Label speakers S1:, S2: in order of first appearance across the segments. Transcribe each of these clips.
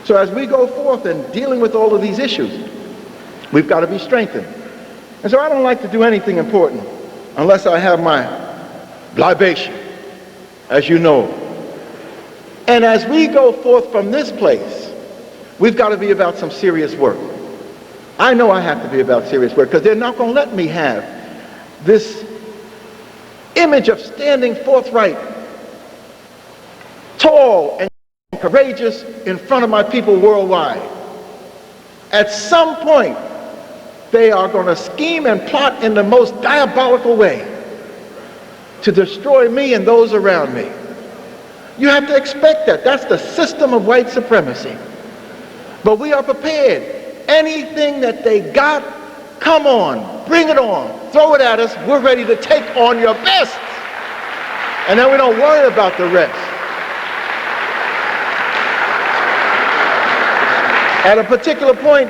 S1: So as we go forth in dealing with all of these issues, we've got to be strengthened. And so I don't like to do anything important unless I have my libation, as you know. And as we go forth from this place, we've got to be about some serious work. I know I have to be about serious work, because they're not going to let me have this image of standing forthright, tall and courageous in front of my people worldwide. At some point, they are going to scheme and plot in the most diabolical way to destroy me and those around me. You have to expect that. That's the system of white supremacy. But we are prepared. Anything that they got, come on, bring it on, throw it at us. We're ready to take on your best. And then we don't worry about the rest. At a particular point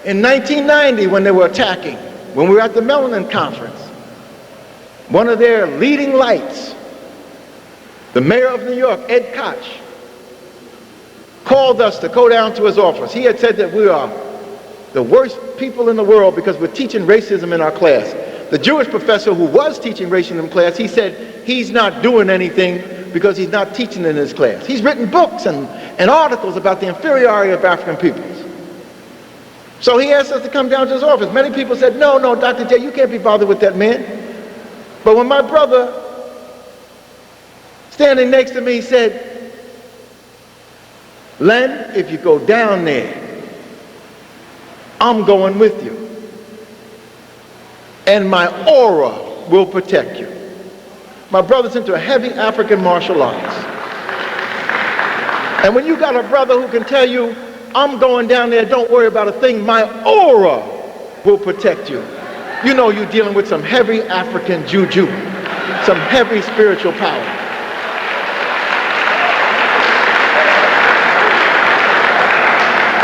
S1: in 1990, when they were attacking, when we were at the Melanin Conference, one of their leading lights, the mayor of New York, Ed Koch, called us to go down to his office. He had said that we are the worst people in the world because we're teaching racism in our class. The Jewish professor who was teaching racism in class, he said he's not doing anything because he's not teaching in his class. He's written books and articles about the inferiority of African peoples. So he asked us to come down to his office. Many people said, no, Dr. J, you can't be bothered with that man. But when my brother, standing next to me, said, Len, if you go down there, I'm going with you. And my aura will protect you. My brother's into a heavy African martial arts. And when you got a brother who can tell you, I'm going down there, don't worry about a thing, my aura will protect you. You know you're dealing with some heavy African juju, some heavy spiritual power.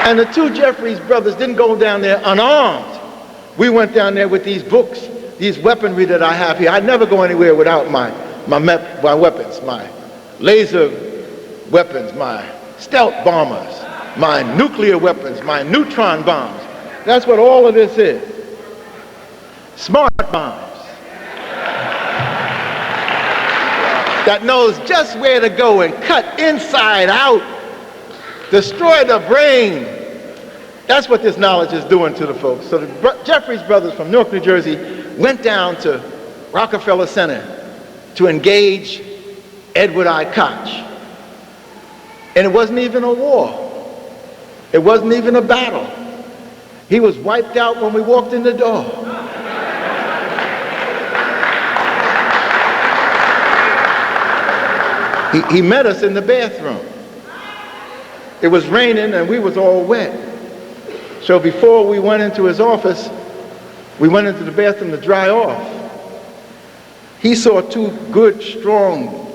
S1: And the two Jeffries brothers didn't go down there unarmed. We went down there with these books, these weaponry that I have here. I never go anywhere without my weapons, my laser weapons, my stealth bombers, my nuclear weapons, my neutron bombs. That's what all of this is. Smart bombs. That knows just where to go and cut inside out, destroy the brain. That's what this knowledge is doing to the folks. So the Jeffries brothers from Newark, New Jersey went down to Rockefeller Center to engage Edward I. Koch. And it wasn't even a war. It wasn't even a battle. He was wiped out when we walked in the door. He met us in the bathroom. It was raining and we was all wet. So before we went into his office, we went into the bathroom to dry off. He saw two good, strong,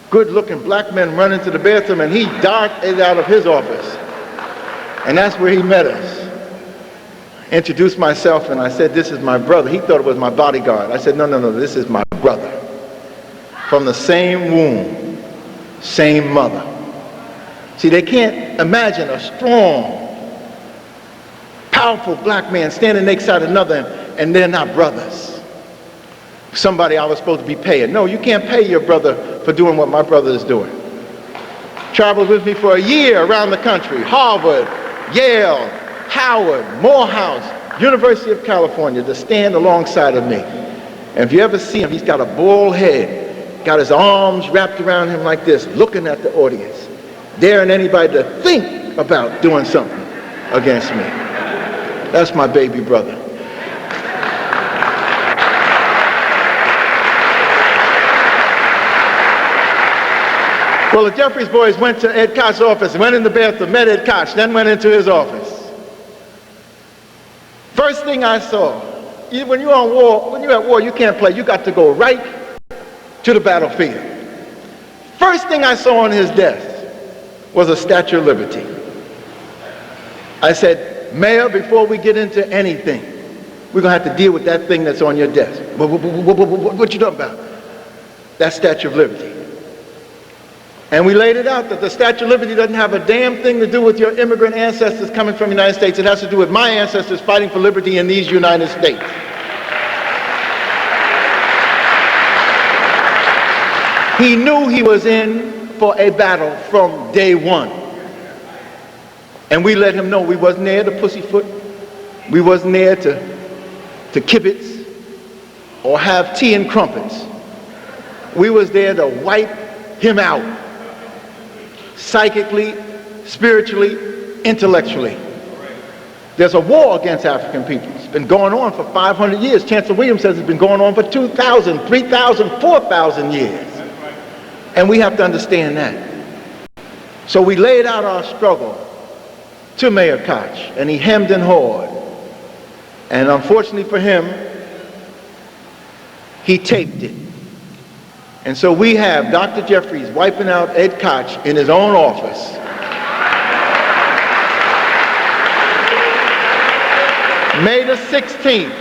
S1: good-looking black men run into the bathroom, and he darted out of his office. And that's where he met us. Introduced myself, and I said, this is my brother. He thought it was my bodyguard. I said, no, this is my brother. From the same womb, same mother. See, they can't imagine a strong, powerful black man standing next to another, and they're not brothers. Somebody I was supposed to be paying. No, you can't pay your brother for doing what my brother is doing. Traveled with me for a year around the country. Harvard, Yale, Howard, Morehouse, University of California, to stand alongside of me. And if you ever see him, he's got a bald head, got his arms wrapped around him like this, looking at the audience, daring anybody to think about doing something against me. That's my baby brother. Well, the Jeffries boys went to Ed Koch's office, went in the bathroom, met Ed Koch, then went into his office. First thing I saw, when you're on war, when you're at war, you can't play. You got to go right to the battlefield. First thing I saw on his desk was a Statue of Liberty. I said, Mayor, before we get into anything, we're going to have to deal with that thing that's on your desk. What you talking about? That Statue of Liberty. And we laid it out that the Statue of Liberty doesn't have a damn thing to do with your immigrant ancestors coming from the United States. It has to do with my ancestors fighting for liberty in these United States. He knew he was in for a battle from day one. And we let him know we wasn't there to pussyfoot. We wasn't there to kibitz or have tea and crumpets. We was there to wipe him out. Psychically, spiritually, intellectually. There's a war against African people. It's been going on for 500 years. Chancellor Williams says it's been going on for 2,000, 3,000, 4,000 years. And we have to understand that. So we laid out our struggle to Mayor Koch, and he hemmed and hawed. And unfortunately for him, he taped it. And so we have Dr. Jeffries wiping out Ed Koch in his own office. May the 16th,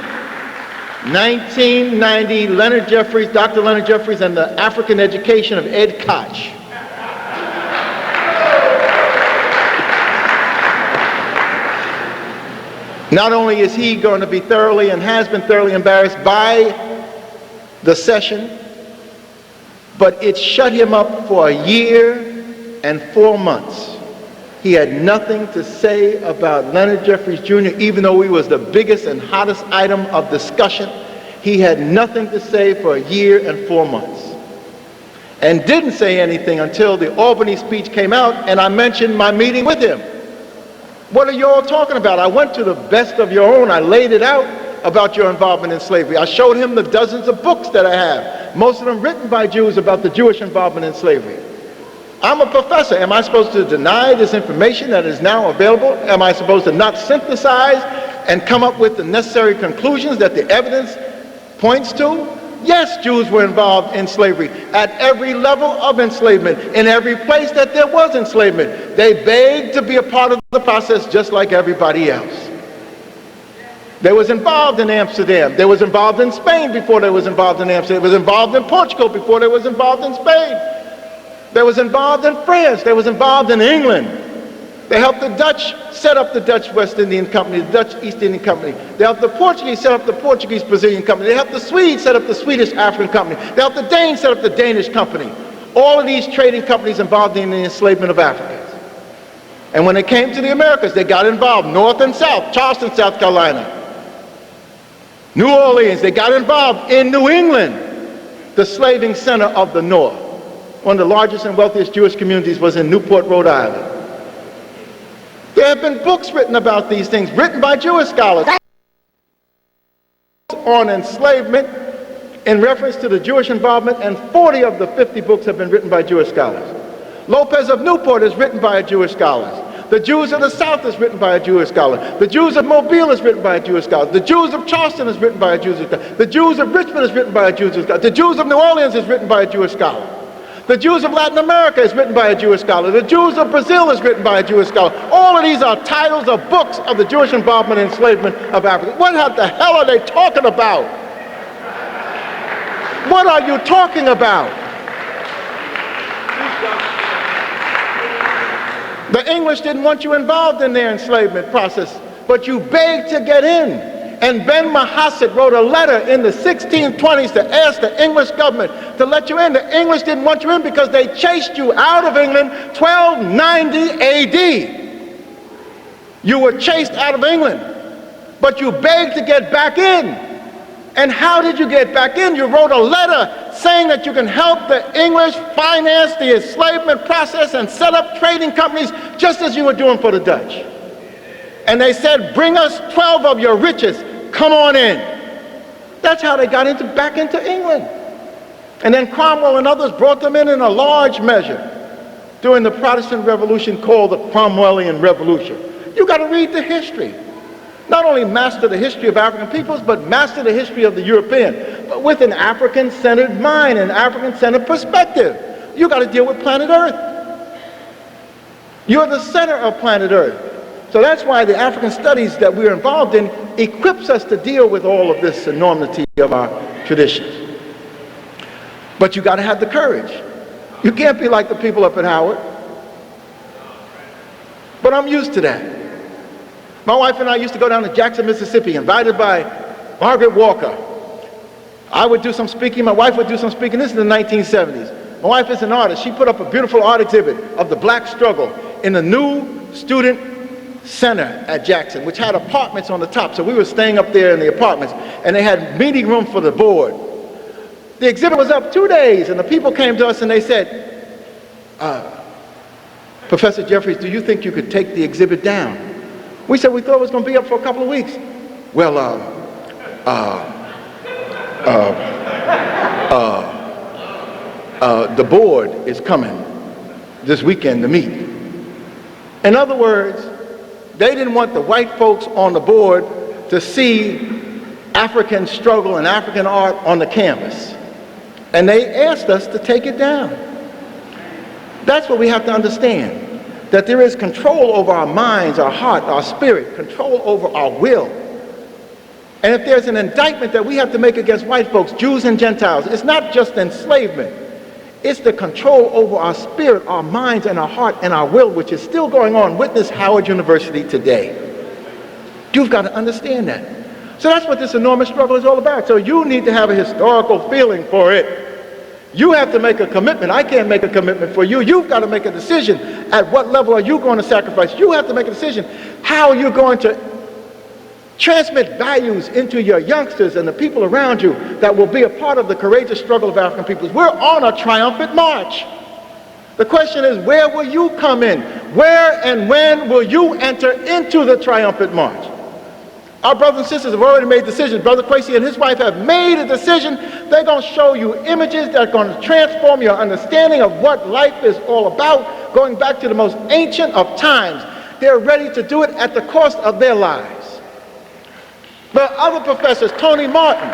S1: 1990, Leonard Jeffries, Dr. Leonard Jeffries, and the African education of Ed Koch. Not only is he going to be thoroughly and has been thoroughly embarrassed by the session, but it shut him up for a year and 4 months. He had nothing to say about Leonard Jeffries Jr., even though he was the biggest and hottest item of discussion. He had nothing to say for a year and 4 months. And didn't say anything until the Albany speech came out and I mentioned my meeting with him. What are you all talking about? I went to the best of your own. I laid it out about your involvement in slavery. I showed him the dozens of books that I have, most of them written by Jews about the Jewish involvement in slavery. I'm a professor. Am I supposed to deny this information that is now available? Am I supposed to not synthesize and come up with the necessary conclusions that the evidence points to? Yes, Jews were involved in slavery at every level of enslavement, in every place that there was enslavement. They begged to be a part of the process just like everybody else. They was involved in Amsterdam. They was involved in Spain before they was involved in Amsterdam. They was involved in Portugal before they was involved in Spain. They was involved in France. They was involved in England. They helped the Dutch set up the Dutch West Indian Company, the Dutch East Indian Company. They helped the Portuguese set up the Portuguese Brazilian Company. They helped the Swedes set up the Swedish African Company. They helped the Danes set up the Danish Company. All of these trading companies involved in the enslavement of Africans. And when it came to the Americas, they got involved, north and south, Charleston, South Carolina. New Orleans, they got involved in New England, the slaving center of the North. One of the largest and wealthiest Jewish communities was in Newport, Rhode Island. There have been books written about these things, written by Jewish scholars on enslavement in reference to the Jewish involvement, and 40 of the 50 books have been written by Jewish scholars. Lopez of Newport is written by a Jewish scholar. The Jews of the South is written by a Jewish scholar. The Jews of Mobile is written by a Jewish scholar. The Jews of Charleston is written by a Jewish scholar. The Jews of Richmond is written by a Jewish scholar. The Jews of New Orleans is written by a Jewish scholar. The Jews of Latin America is written by a Jewish scholar. The Jews of Brazil is written by a Jewish scholar. All of these are titles of books of the Jewish involvement in enslavement of Africa. What the hell are they talking about? What are you talking about? The English didn't want you involved in their enslavement process, but you begged to get in. And Ben Mahasset wrote a letter in the 1620s to ask the English government to let you in. The English didn't want you in because they chased you out of England 1290 AD. You were chased out of England, but you begged to get back in. And how did you get back in? You wrote a letter saying that you can help the English finance the enslavement process and set up trading companies just as you were doing for the Dutch. And they said, bring us 12 of your richest, come on in. That's how they got back into England. And then Cromwell and others brought them in a large measure during the Protestant Revolution called the Cromwellian Revolution. You got to read the history. Not only master the history of African peoples, but master the history of the European, but with an African-centered mind, an African-centered perspective. You got to deal with planet Earth. You're the center of planet Earth. So that's why the African studies that we're involved in equips us to deal with all of this enormity of our traditions. But you got to have the courage. You can't be like the people up at Howard. But I'm used to that. My wife and I used to go down to Jackson, Mississippi, invited by Margaret Walker. I would do some speaking, my wife would do some speaking. This is the 1970s. My wife is an artist. She put up a beautiful art exhibit of the black struggle in the new student center at Jackson, which had apartments on the top. So we were staying up there in the apartments, and they had meeting room for the board. The exhibit was up 2 days, and the people came to us and they said, Professor Jeffries, do you think you could take the exhibit down? We said we thought it was going to be up for a couple of weeks. Well, the board is coming this weekend to meet. In other words, they didn't want the white folks on the board to see African struggle and African art on the canvas. And they asked us to take it down. That's what we have to understand, that there is control over our minds, our heart, our spirit, control over our will. And if there's an indictment that we have to make against white folks, Jews and Gentiles, it's not just enslavement. It's the control over our spirit, our minds, and our heart, and our will, which is still going on. Witness Howard University today. You've got to understand that. So that's what this enormous struggle is all about. So you need to have a historical feeling for it. You have to make a commitment. I can't make a commitment for you. You've got to make a decision. At what level are you going to sacrifice? You have to make a decision. How are you going to transmit values into your youngsters and the people around you that will be a part of the courageous struggle of African peoples? We're on a triumphant march. The question is, where will you come in? Where and when will you enter into the triumphant march? Our brothers and sisters have already made decisions. Brother Kwesi and his wife have made a decision. They're going to show you images that are going to transform your understanding of what life is all about, going back to the most ancient of times. They're ready to do it at the cost of their lives. But other professors, Tony Martin,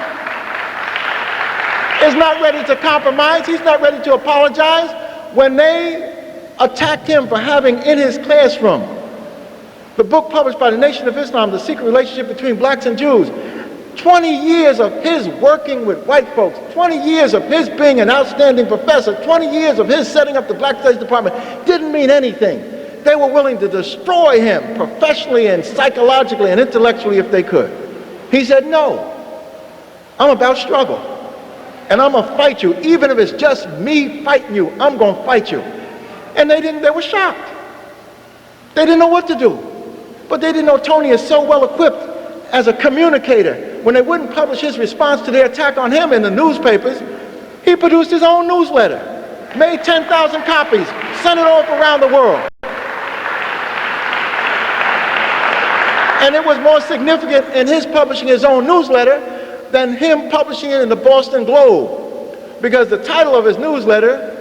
S1: is not ready to compromise. He's not ready to apologize. When they attacked him for having in his classroom the book published by the Nation of Islam, The Secret Relationship Between Blacks and Jews, 20 years of his working with white folks, 20 years of his being an outstanding professor, 20 years of his setting up the Black Studies Department didn't mean anything. They were willing to destroy him professionally and psychologically and intellectually if they could. He said, no, I'm about struggle. And I'm going to fight you. Even if it's just me fighting you, I'm going to fight you. And they were shocked. They didn't know what to do. But they didn't know Tony is so well equipped as a communicator. When they wouldn't publish his response to their attack on him in the newspapers, he produced his own newsletter, made 10,000 copies, sent it off around the world. And it was more significant in his publishing his own newsletter than him publishing it in the Boston Globe, because the title of his newsletter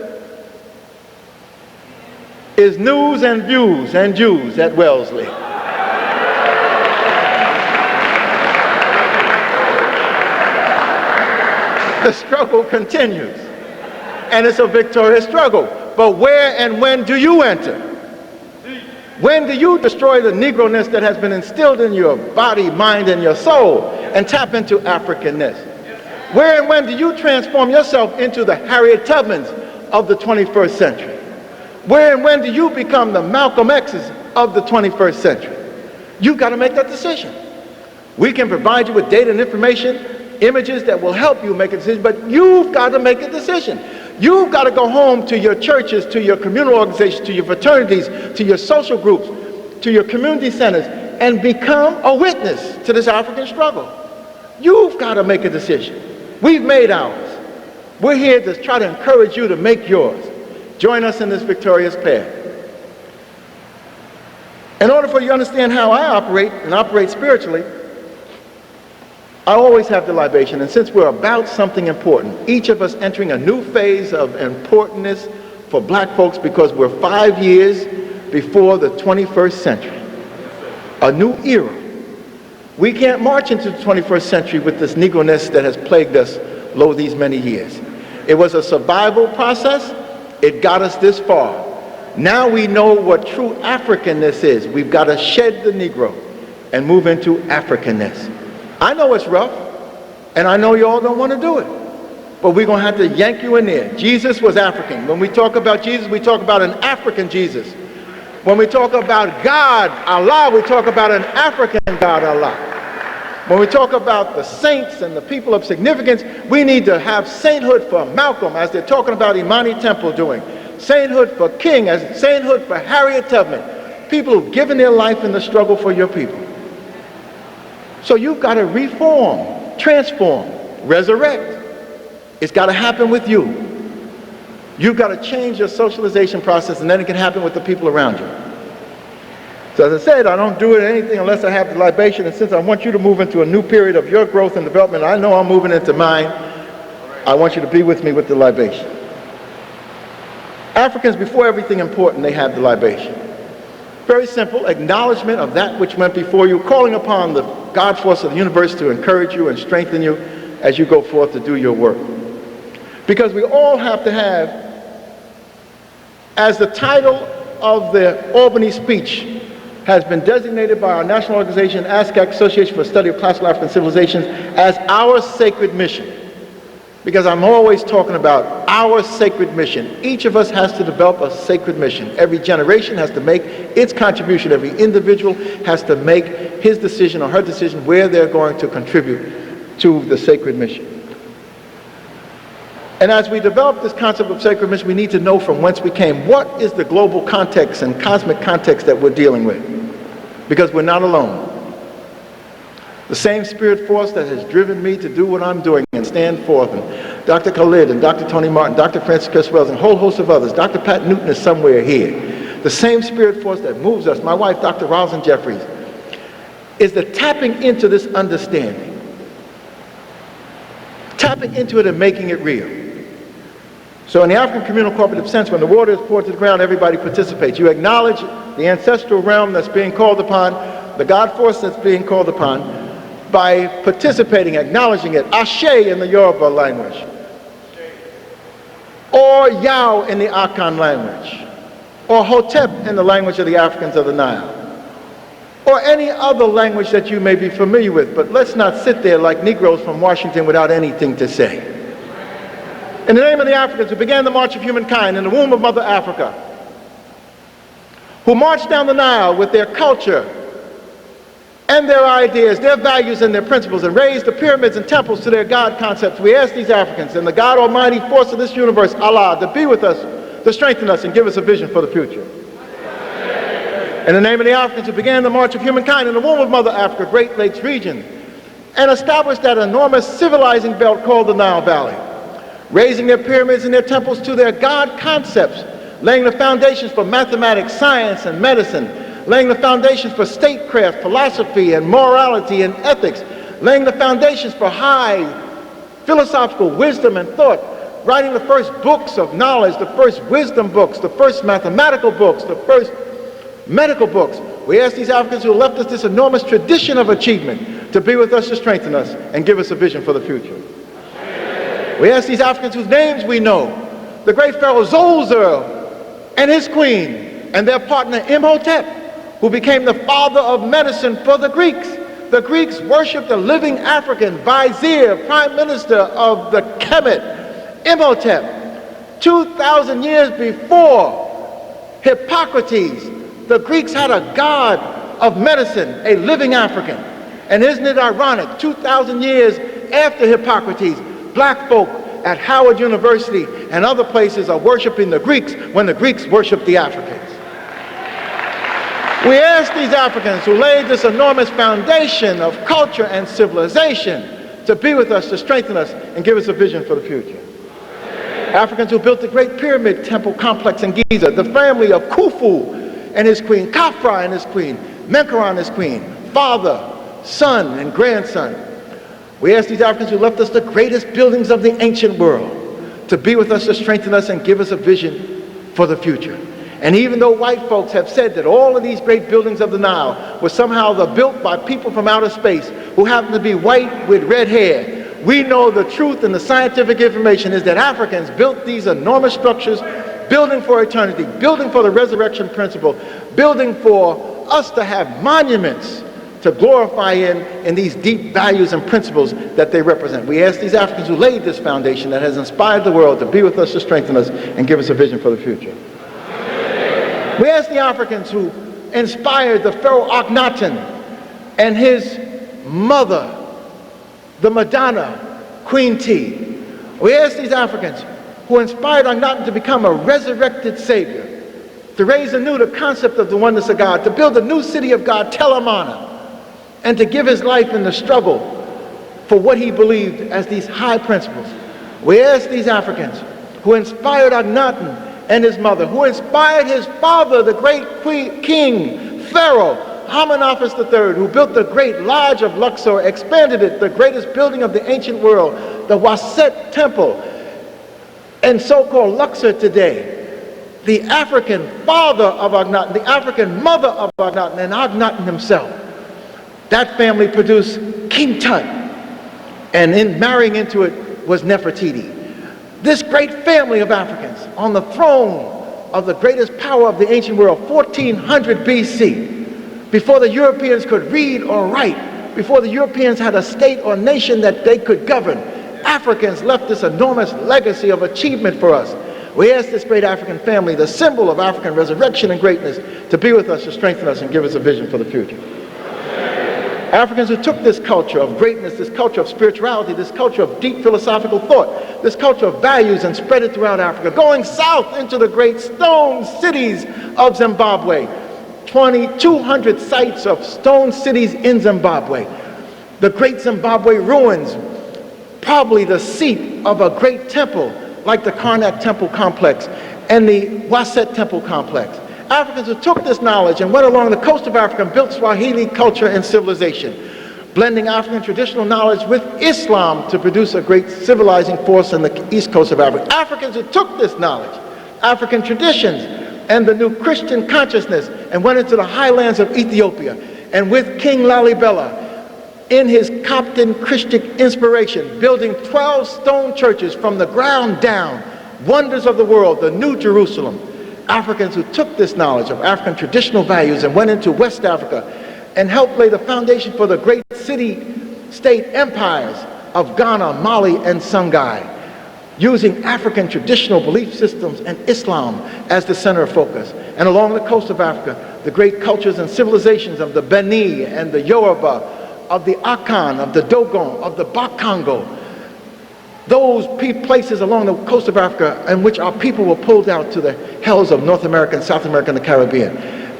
S1: is News and Views and Jews at Wellesley. The struggle continues, and it's a victorious struggle. But where and when do you enter? When do you destroy the Negro-ness that has been instilled in your body, mind, and your soul and tap into Africanness? Where and when do you transform yourself into the Harriet Tubmans of the 21st century? Where and when do you become the Malcolm X's of the 21st century? You've got to make that decision. We can provide you with data and information, images that will help you make a decision, but you've got to make a decision. You've got to go home to your churches, to your communal organizations, to your fraternities, to your social groups, to your community centers, and become a witness to this African struggle. You've got to make a decision. We've made ours. We're here to try to encourage you to make yours. Join us in this victorious path. In order for you to understand how I operate and operate spiritually, I always have the libation, and since we're about something important, each of us entering a new phase of importantness for black folks because we're 5 years before the 21st century, a new era. We can't march into the 21st century with this Negro-ness that has plagued us lo these many years. It was a survival process. It got us this far. Now we know what true Africanness is. We've got to shed the Negro and move into Africanness. I know it's rough, and I know you all don't want to do it. but we're going to have to yank you in there. Jesus was African. When we talk about Jesus, we talk about an African Jesus. When we talk about God, Allah, we talk about an African God, Allah. When we talk about the saints and the people of significance, we need to have sainthood for Malcolm, as they're talking about Imani Temple doing. Sainthood for King, as sainthood for Harriet Tubman. People who've given their life in the struggle for your people. So you've got to reform, transform, resurrect. It's got to happen with you. You've got to change your socialization process, and then it can happen with the people around you. So as I said, I don't do anything unless I have the libation, and since I want you to move into a new period of your growth and development, I know I'm moving into mine, I want you to be with me with the libation. Africans, before everything important, they have the libation. Very simple, acknowledgement of that which went before you, calling upon the God force of the universe to encourage you and strengthen you as you go forth to do your work. Because we all have to have, as the title of the Albany speech has been designated by our national organization, ASCAC, Association for the Study of Classical African Civilizations, as our sacred mission. Because I'm always talking about our sacred mission. Each of us has to develop a sacred mission. Every generation has to make its contribution. Every individual has to make his decision or her decision where they're going to contribute to the sacred mission. And as we develop this concept of sacred mission, we need to know from whence we came. What is the global context and cosmic context that we're dealing with? Because we're not alone. The same spirit force that has driven me to do what I'm doing and stand forth, and Dr. Khalid and Dr. Tony Martin, Dr. Francis Chris Wells, and a whole host of others. Dr. Pat Newton is somewhere here. The same spirit force that moves us, my wife, Dr. Leonard Jeffries, is the tapping into this understanding. Tapping into it and making it real. So in the African communal cooperative sense, when the water is poured to the ground, everybody participates. You acknowledge the ancestral realm that's being called upon, the God force that's being called upon, by participating, acknowledging it. Ashe in the Yoruba language, or Yao in the Akan language, or Hotep in the language of the Africans of the Nile, or any other language that you may be familiar with. But let's not sit there like Negroes from Washington without anything to say. In the name of the Africans who began the march of humankind in the womb of Mother Africa, who marched down the Nile with their culture and their ideas, their values and their principles, and raised the pyramids and temples to their God concepts, we ask these Africans and the God Almighty force of this universe, Allah, to be with us, to strengthen us and give us a vision for the future. In the name of the Africans who began the march of humankind in the womb of Mother Africa, Great Lakes region, and established that enormous civilizing belt called the Nile Valley, raising their pyramids and their temples to their God concepts, laying the foundations for mathematics, science, and medicine, laying the foundations for statecraft, philosophy, and morality and ethics, laying the foundations for high philosophical wisdom and thought, writing the first books of knowledge, the first wisdom books, the first mathematical books, the first medical books. We ask these Africans who left us this enormous tradition of achievement to be with us, to strengthen us, and give us a vision for the future. We ask these Africans whose names we know, the great Pharaoh Zoser and his queen, and their partner Imhotep, who became the father of medicine for the Greeks. The Greeks worshipped the living African vizier, prime minister of the Kemet, Imhotep. 2,000 years before Hippocrates, the Greeks had a god of medicine, a living African. And isn't it ironic, 2,000 years after Hippocrates, black folk at Howard University and other places are worshiping the Greeks when the Greeks worship the Africans. We ask these Africans who laid this enormous foundation of culture and civilization to be with us, to strengthen us, and give us a vision for the future. Africans who built the great pyramid temple complex in Giza, the family of Khufu and his queen, Khafra and his queen, Menkaure and his queen, father, son, and grandson. We ask these Africans who left us the greatest buildings of the ancient world to be with us, to strengthen us, and give us a vision for the future. And even though white folks have said that all of these great buildings of the Nile were somehow built by people from outer space who happen to be white with red hair, we know the truth, and the scientific information is that Africans built these enormous structures, building for eternity, building for the resurrection principle, building for us to have monuments to glorify in these deep values and principles that they represent. We ask these Africans who laid this foundation that has inspired the world to be with us, to strengthen us, and give us a vision for the future. We ask the Africans who inspired the Pharaoh Akhenaten and his mother, the Madonna, Queen T. We ask these Africans who inspired Akhenaten to become a resurrected Savior, to raise anew the concept of the oneness of God, to build a new city of God, Tel Amarna, and to give his life in the struggle for what he believed as these high principles. We ask these Africans who inspired Akhenaten and his mother, who inspired his father, the great king, Pharaoh, Amenhotep III, who built the great Lodge of Luxor, expanded it, the greatest building of the ancient world, the Waset Temple, and so-called Luxor today. The African father of Akhenaten, the African mother of Akhenaten, and Akhenaten himself. That family produced King Tut, and in marrying into it was Nefertiti. This great family of Africans on the throne of the greatest power of the ancient world, 1400 BC, before the Europeans could read or write, before the Europeans had a state or nation that they could govern, Africans left this enormous legacy of achievement for us. We ask this great African family, the symbol of African resurrection and greatness, to be with us, to strengthen us, and give us a vision for the future. Africans who took this culture of greatness, this culture of spirituality, this culture of deep philosophical thought, this culture of values, and spread it throughout Africa, going south into the great stone cities of Zimbabwe. 2,200 sites of stone cities in Zimbabwe. The great Zimbabwe ruins, probably the seat of a great temple like the Karnak Temple Complex and the Waset Temple Complex. Africans who took this knowledge and went along the coast of Africa and built Swahili culture and civilization, blending African traditional knowledge with Islam to produce a great civilizing force in the east coast of Africa. Africans who took this knowledge, African traditions, and the new Christian consciousness, and went into the highlands of Ethiopia, and with King Lalibela, in his Coptic Christian inspiration, building 12 stone churches from the ground down, wonders of the world, the New Jerusalem. Africans who took this knowledge of African traditional values and went into West Africa and helped lay the foundation for the great city-state empires of Ghana, Mali, and Songhai, using African traditional belief systems and Islam as the center of focus. And along the coast of Africa, the great cultures and civilizations of the Beni and the Yoruba, of the Akan, of the Dogon, of the Bakongo, those places along the coast of Africa in which our people were pulled out to the hells of North America and South America and the Caribbean.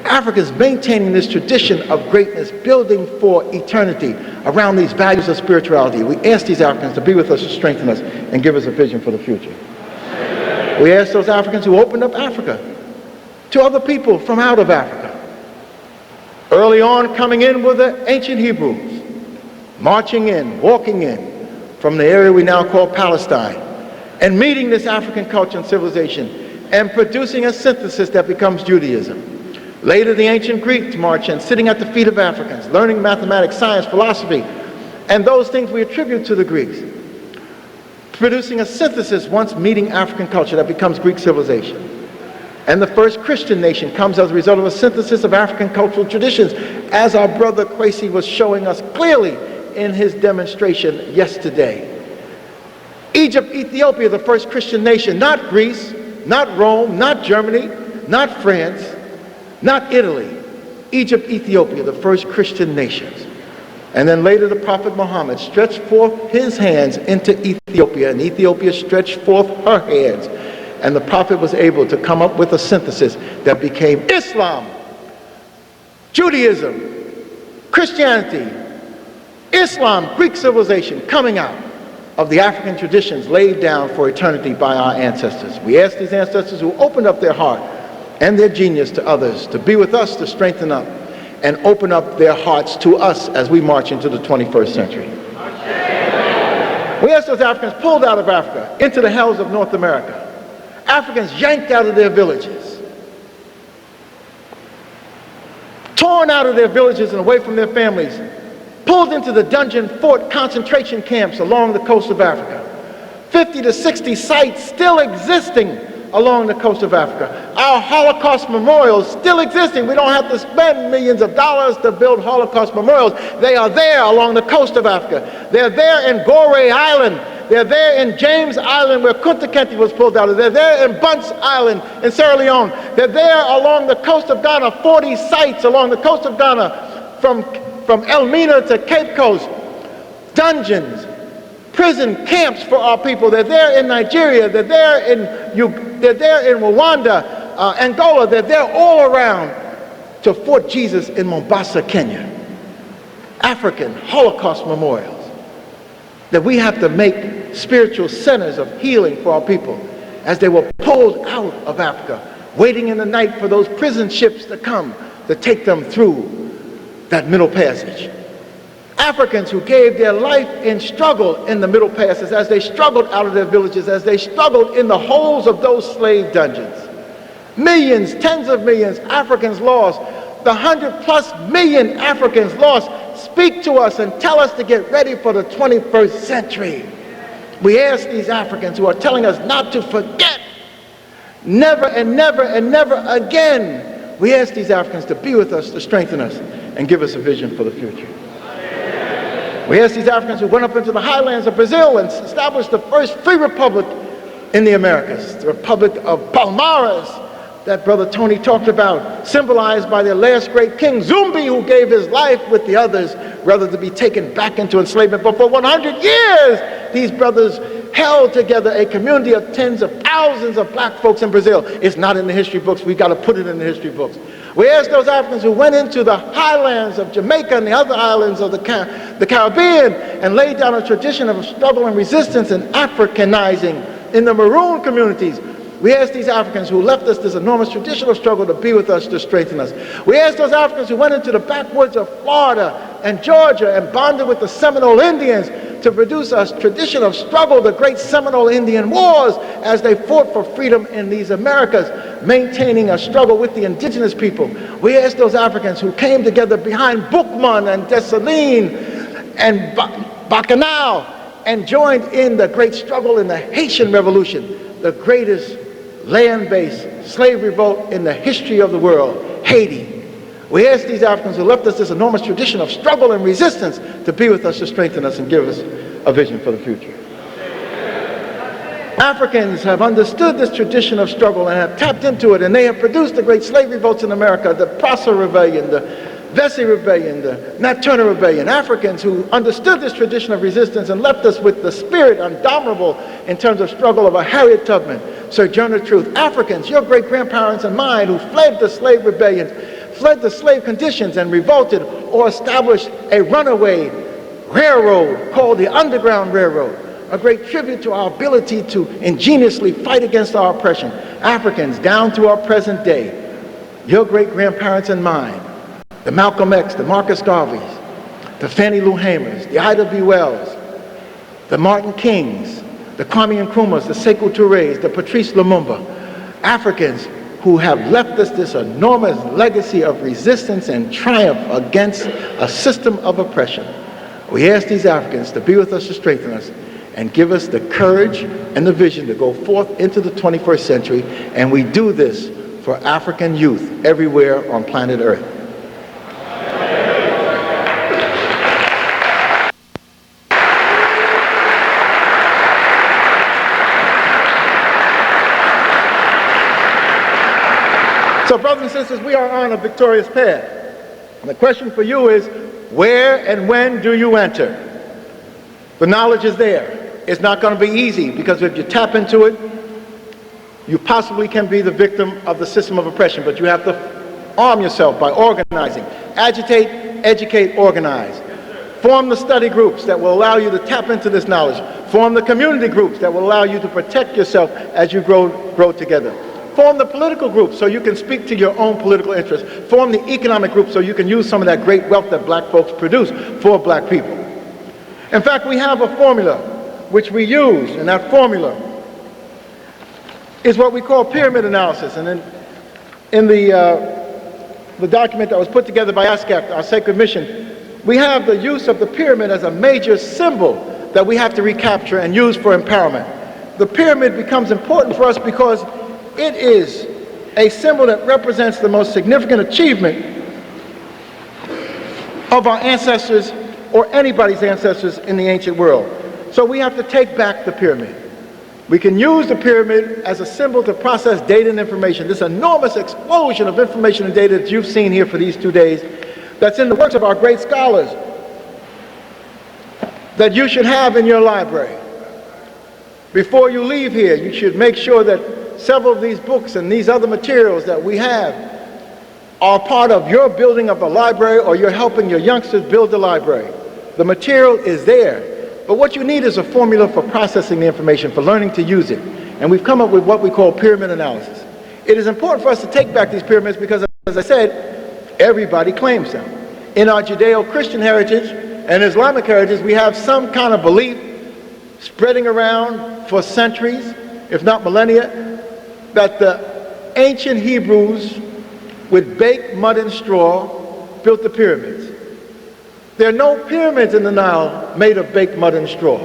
S1: Africans maintaining this tradition of greatness, building for eternity around these values of spirituality. We ask these Africans to be with us, to strengthen us, and give us a vision for the future. We ask those Africans who opened up Africa to other people from out of Africa. Early on, coming in were the ancient Hebrews, marching in, walking in from the area we now call Palestine, and meeting this African culture and civilization, and producing a synthesis that becomes Judaism. Later, the ancient Greeks march in, sitting at the feet of Africans, learning mathematics, science, philosophy, and those things we attribute to the Greeks, producing a synthesis once meeting African culture that becomes Greek civilization. And the first Christian nation comes as a result of a synthesis of African cultural traditions, as our brother Kwesi was showing us clearly in his demonstration yesterday. Egypt, Ethiopia, the first Christian nation, not Greece, not Rome, not Germany, not France, not Italy. Egypt, Ethiopia, the first Christian nations. And then later the Prophet Muhammad stretched forth his hands into Ethiopia, and Ethiopia stretched forth her hands. And the Prophet was able to come up with a synthesis that became Islam, Judaism, Christianity, Islam, Greek civilization, coming out of the African traditions laid down for eternity by our ancestors. We ask these ancestors who opened up their heart and their genius to others to be with us, to strengthen up and open up their hearts to us as we march into the 21st century. We ask those Africans pulled out of Africa into the hells of North America, Africans yanked out of their villages, torn out of their villages and away from their families, pulled into the dungeon fort concentration camps along the coast of Africa. 50 to 60 sites still existing along the coast of Africa. Our Holocaust memorials still existing. We don't have to spend millions of dollars to build Holocaust memorials. They are there along the coast of Africa. They're there in Gorée Island. They're there in James Island where Kunta Kinte was pulled out of. They're there in Bunce Island in Sierra Leone. They're there along the coast of Ghana, 40 sites along the coast of Ghana from Elmina to Cape Coast. Dungeons, prison camps for our people. They're there in Nigeria. They're there in Rwanda, Angola. They're there all around to Fort Jesus in Mombasa, Kenya. African Holocaust memorials that we have to make spiritual centers of healing for our people as they were pulled out of Africa, waiting in the night for those prison ships to come to take them through that Middle Passage. Africans who gave their life in struggle in the Middle Passage as they struggled out of their villages, as they struggled in the holes of those slave dungeons. Millions, tens of millions Africans lost. The 100+ million Africans lost. Speak to us and tell us to get ready for the 21st century. We ask these Africans who are telling us not to forget, never and never and never again. We ask these Africans to be with us, to strengthen us, and give us a vision for the future. We ask these Africans who went up into the highlands of Brazil and established the first free republic in the Americas, the Republic of Palmares, that Brother Tony talked about, symbolized by their last great king, Zumbi, who gave his life with the others rather than be taken back into enslavement. But for 100 years, these brothers held together a community of tens of thousands of black folks in Brazil. It's not in the history books. We've got to put it in the history books. We ask those Africans who went into the highlands of Jamaica and the other islands of the Caribbean and laid down a tradition of struggle and resistance and Africanizing in the maroon communities. We ask these Africans who left us this enormous traditional struggle to be with us, to strengthen us. We ask those Africans who went into the backwoods of Florida and Georgia and bonded with the Seminole Indians to produce a tradition of struggle, the great Seminole Indian Wars, as they fought for freedom in these Americas, maintaining a struggle with the indigenous people. We ask those Africans who came together behind Boukman and Dessalines and Bacchanal and joined in the great struggle in the Haitian Revolution, the greatest land-based slave revolt in the history of the world, Haiti. We ask these Africans who left us this enormous tradition of struggle and resistance to be with us, to strengthen us, and give us a vision for the future. Africans have understood this tradition of struggle and have tapped into it, and they have produced the great slave revolts in America, the Prosser Rebellion, the Vesey Rebellion, the Nat Turner Rebellion. Africans who understood this tradition of resistance and left us with the spirit undoubtable in terms of struggle of a Harriet Tubman, Sojourner Truth. Africans, your great-grandparents and mine, who fled the slave rebellions, fled the slave conditions and revolted or established a runaway railroad called the Underground Railroad, a great tribute to our ability to ingeniously fight against our oppression. Africans down to our present day, your great-grandparents and mine, the Malcolm X, the Marcus Garveys, the Fannie Lou Hamers, the Ida B. Wells, the Martin Kings, the Kwame Nkrumahs, the Sekou Touré's, the Patrice Lumumba, Africans who have left us this enormous legacy of resistance and triumph against a system of oppression. We ask these Africans to be with us, to strengthen us, and give us the courage and the vision to go forth into the 21st century, and we do this for African youth everywhere on planet Earth. So brothers and sisters, we are on a victorious path. And the question for you is, where and when do you enter? The knowledge is there. It's not going to be easy, because if you tap into it, you possibly can be the victim of the system of oppression, but you have to arm yourself by organizing. Agitate, educate, organize. Form the study groups that will allow you to tap into this knowledge. Form the community groups that will allow you to protect yourself as you grow together. Form the political groups so you can speak to your own political interests. Form the economic groups so you can use some of that great wealth that black folks produce for black people. In fact, we have a formula which we use, and that formula is what we call pyramid analysis. And in the document that was put together by ASCAP, our sacred mission, we have the use of the pyramid as a major symbol that we have to recapture and use for empowerment. The pyramid becomes important for us because it is a symbol that represents the most significant achievement of our ancestors or anybody's ancestors in the ancient world. So we have to take back the pyramid. We can use the pyramid as a symbol to process data and information. This enormous explosion of information and data that you've seen here for these 2 days, that's in the works of our great scholars, that you should have in your library. Before you leave here, you should make sure that several of these books and these other materials that we have are part of your building of the library, or you're helping your youngsters build the library. The material is there. But what you need is a formula for processing the information, for learning to use it. And we've come up with what we call pyramid analysis. It is important for us to take back these pyramids because, as I said, everybody claims them. In our Judeo-Christian heritage and Islamic heritage, we have some kind of belief spreading around for centuries, if not millennia, that the ancient Hebrews with baked mud and straw built the pyramids. There are no pyramids in the Nile made of baked mud and straw.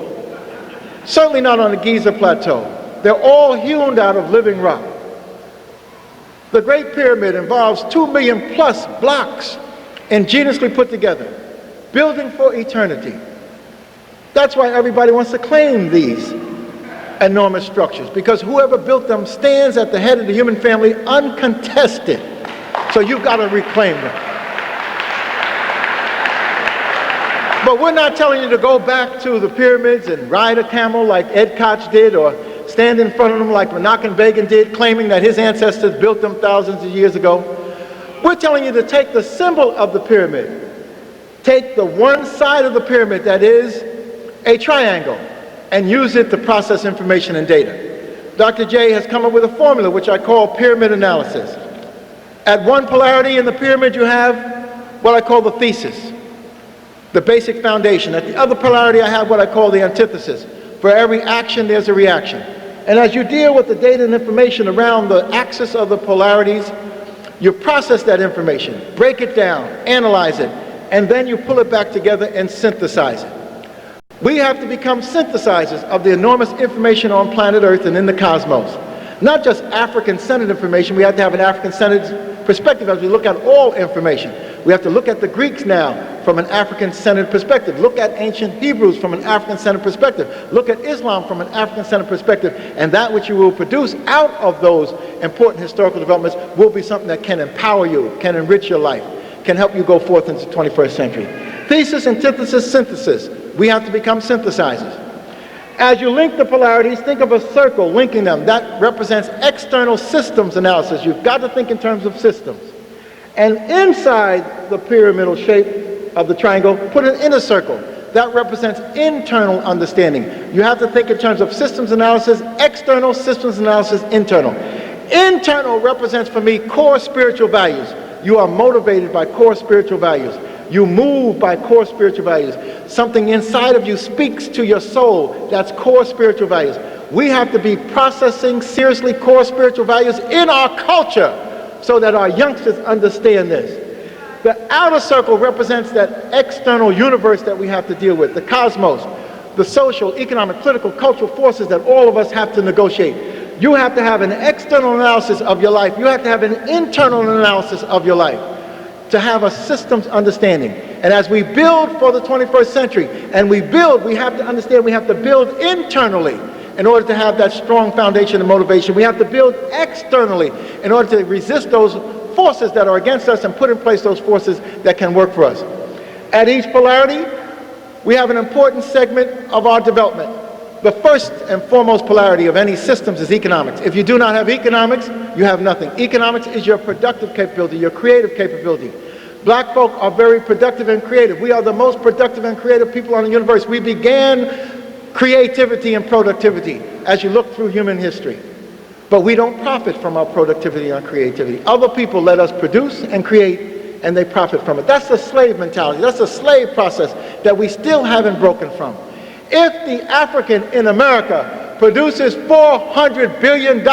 S1: Certainly not on the Giza Plateau. They're all hewn out of living rock. The Great Pyramid involves 2 million plus blocks ingeniously put together, building for eternity. That's why everybody wants to claim these enormous structures, because whoever built them stands at the head of the human family uncontested. So you've got to reclaim them. But we're not telling you to go back to the pyramids and ride a camel like Ed Koch did, or stand in front of them like Menachem Begin did, claiming that his ancestors built them thousands of years ago. We're telling you to take the symbol of the pyramid, take the one side of the pyramid that is a triangle, and use it to process information and data. Dr. J has come up with a formula which I call pyramid analysis. At one polarity in the pyramid you have what I call the thesis, the basic foundation. At the other polarity I have what I call the antithesis. For every action there's a reaction. And as you deal with the data and information around the axis of the polarities, you process that information, break it down, analyze it, and then you pull it back together and synthesize it. We have to become synthesizers of the enormous information on planet Earth and in the cosmos. Not just African-centered information, we have to have an African-centered perspective as we look at all information. We have to look at the Greeks now from an African-centered perspective. Look at ancient Hebrews from an African-centered perspective. Look at Islam from an African-centered perspective. And that which you will produce out of those important historical developments will be something that can empower you, can enrich your life, can help you go forth into the 21st century. Thesis, antithesis, synthesis. We have to become synthesizers. As you link the polarities, think of a circle linking them. That represents external systems analysis. You've got to think in terms of systems. And inside the pyramidal shape of the triangle, put an inner circle. That represents internal understanding. You have to think in terms of systems analysis, external systems analysis, internal. Internal represents for me core spiritual values. You are motivated by core spiritual values. You move by core spiritual values. Something inside of you speaks to your soul. That's core spiritual values. We have to be processing seriously core spiritual values in our culture so that our youngsters understand this. The outer circle represents that external universe that we have to deal with, the cosmos, the social, economic, political, cultural forces that all of us have to negotiate. You have to have an external analysis of your life. You have to have an internal analysis of your life to have a systems understanding. And as we build for the 21st century, and we build, we have to understand we have to build internally in order to have that strong foundation and motivation. We have to build externally in order to resist those forces that are against us and put in place those forces that can work for us. At each polarity, we have an important segment of our development. The first and foremost polarity of any systems is economics. If you do not have economics, you have nothing. Economics is your productive capability, your creative capability. Black folk are very productive and creative. We are the most productive and creative people on the universe. We began creativity and productivity as you look through human history. But we don't profit from our productivity and creativity. Other people let us produce and create, and they profit from it. That's the slave mentality. That's the slave process that we still haven't broken from. If the African in America produces $400 billion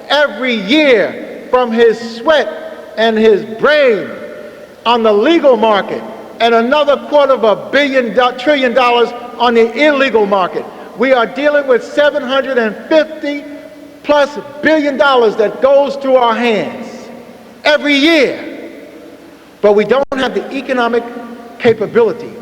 S1: every year from his sweat and his brain on the legal market, and another $250 billion on the illegal market, we are dealing with 750 plus $1 billion that goes through our hands every year. But we don't have the economic capability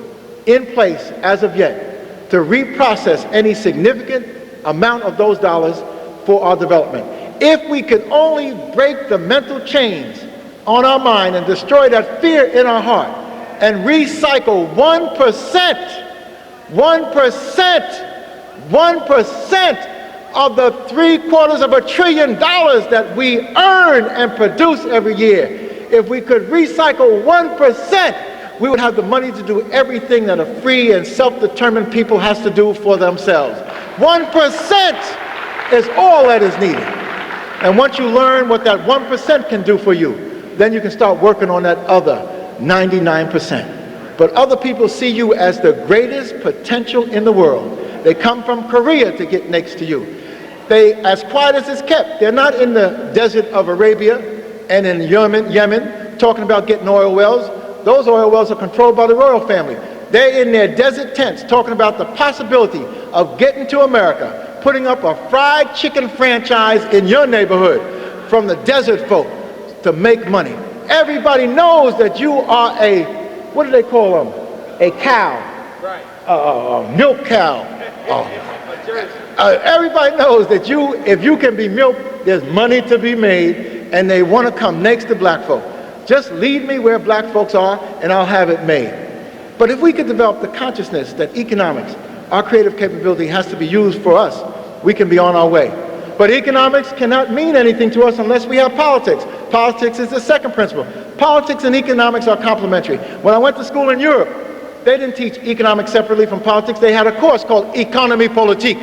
S1: in place as of yet to reprocess any significant amount of those dollars for our development. If we could only break the mental chains on our mind and destroy that fear in our heart and recycle 1% of the $750 billion that we earn and produce every year. If we could recycle 1%, we would have the money to do everything that a free and self-determined people has to do for themselves. 1% is all that is needed. And once you learn what that 1% can do for you, then you can start working on that other 99%. But other people see you as the greatest potential in the world. They come from Korea to get next to you. They, as quiet as it's kept, they're not in the desert of Arabia and in Yemen talking about getting oil wells. Those oil wells are controlled by the royal family. They're in their desert tents talking about the possibility of getting to America, putting up a fried chicken franchise in your neighborhood from the desert folk to make money. Everybody knows that you are a, what do they call them? A cow. Right. Milk cow. Everybody knows that if you can be milked, there's money to be made, and they want to come next to black folk. Just lead me where black folks are, and I'll have it made. But if we could develop the consciousness that economics, our creative capability, has to be used for us, we can be on our way. But economics cannot mean anything to us unless we have politics. Politics is the second principle. Politics and economics are complementary. When I went to school in Europe, they didn't teach economics separately from politics. They had a course called Économie Politique.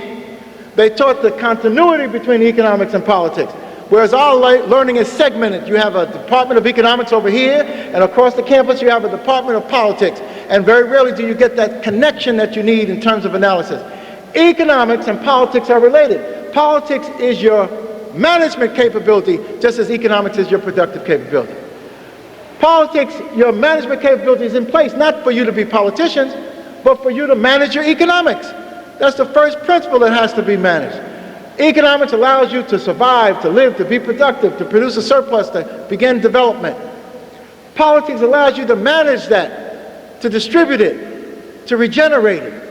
S1: They taught the continuity between economics and politics. Whereas our learning is segmented. You have a Department of Economics over here, and across the campus you have a Department of Politics. And very rarely do you get that connection that you need in terms of analysis. Economics and politics are related. Politics is your management capability, just as economics is your productive capability. Politics, your management capability is in place, not for you to be politicians, but for you to manage your economics. That's the first principle that has to be managed. Economics allows you to survive, to live, to be productive, to produce a surplus, to begin development. Politics allows you to manage that, to distribute it, to regenerate it.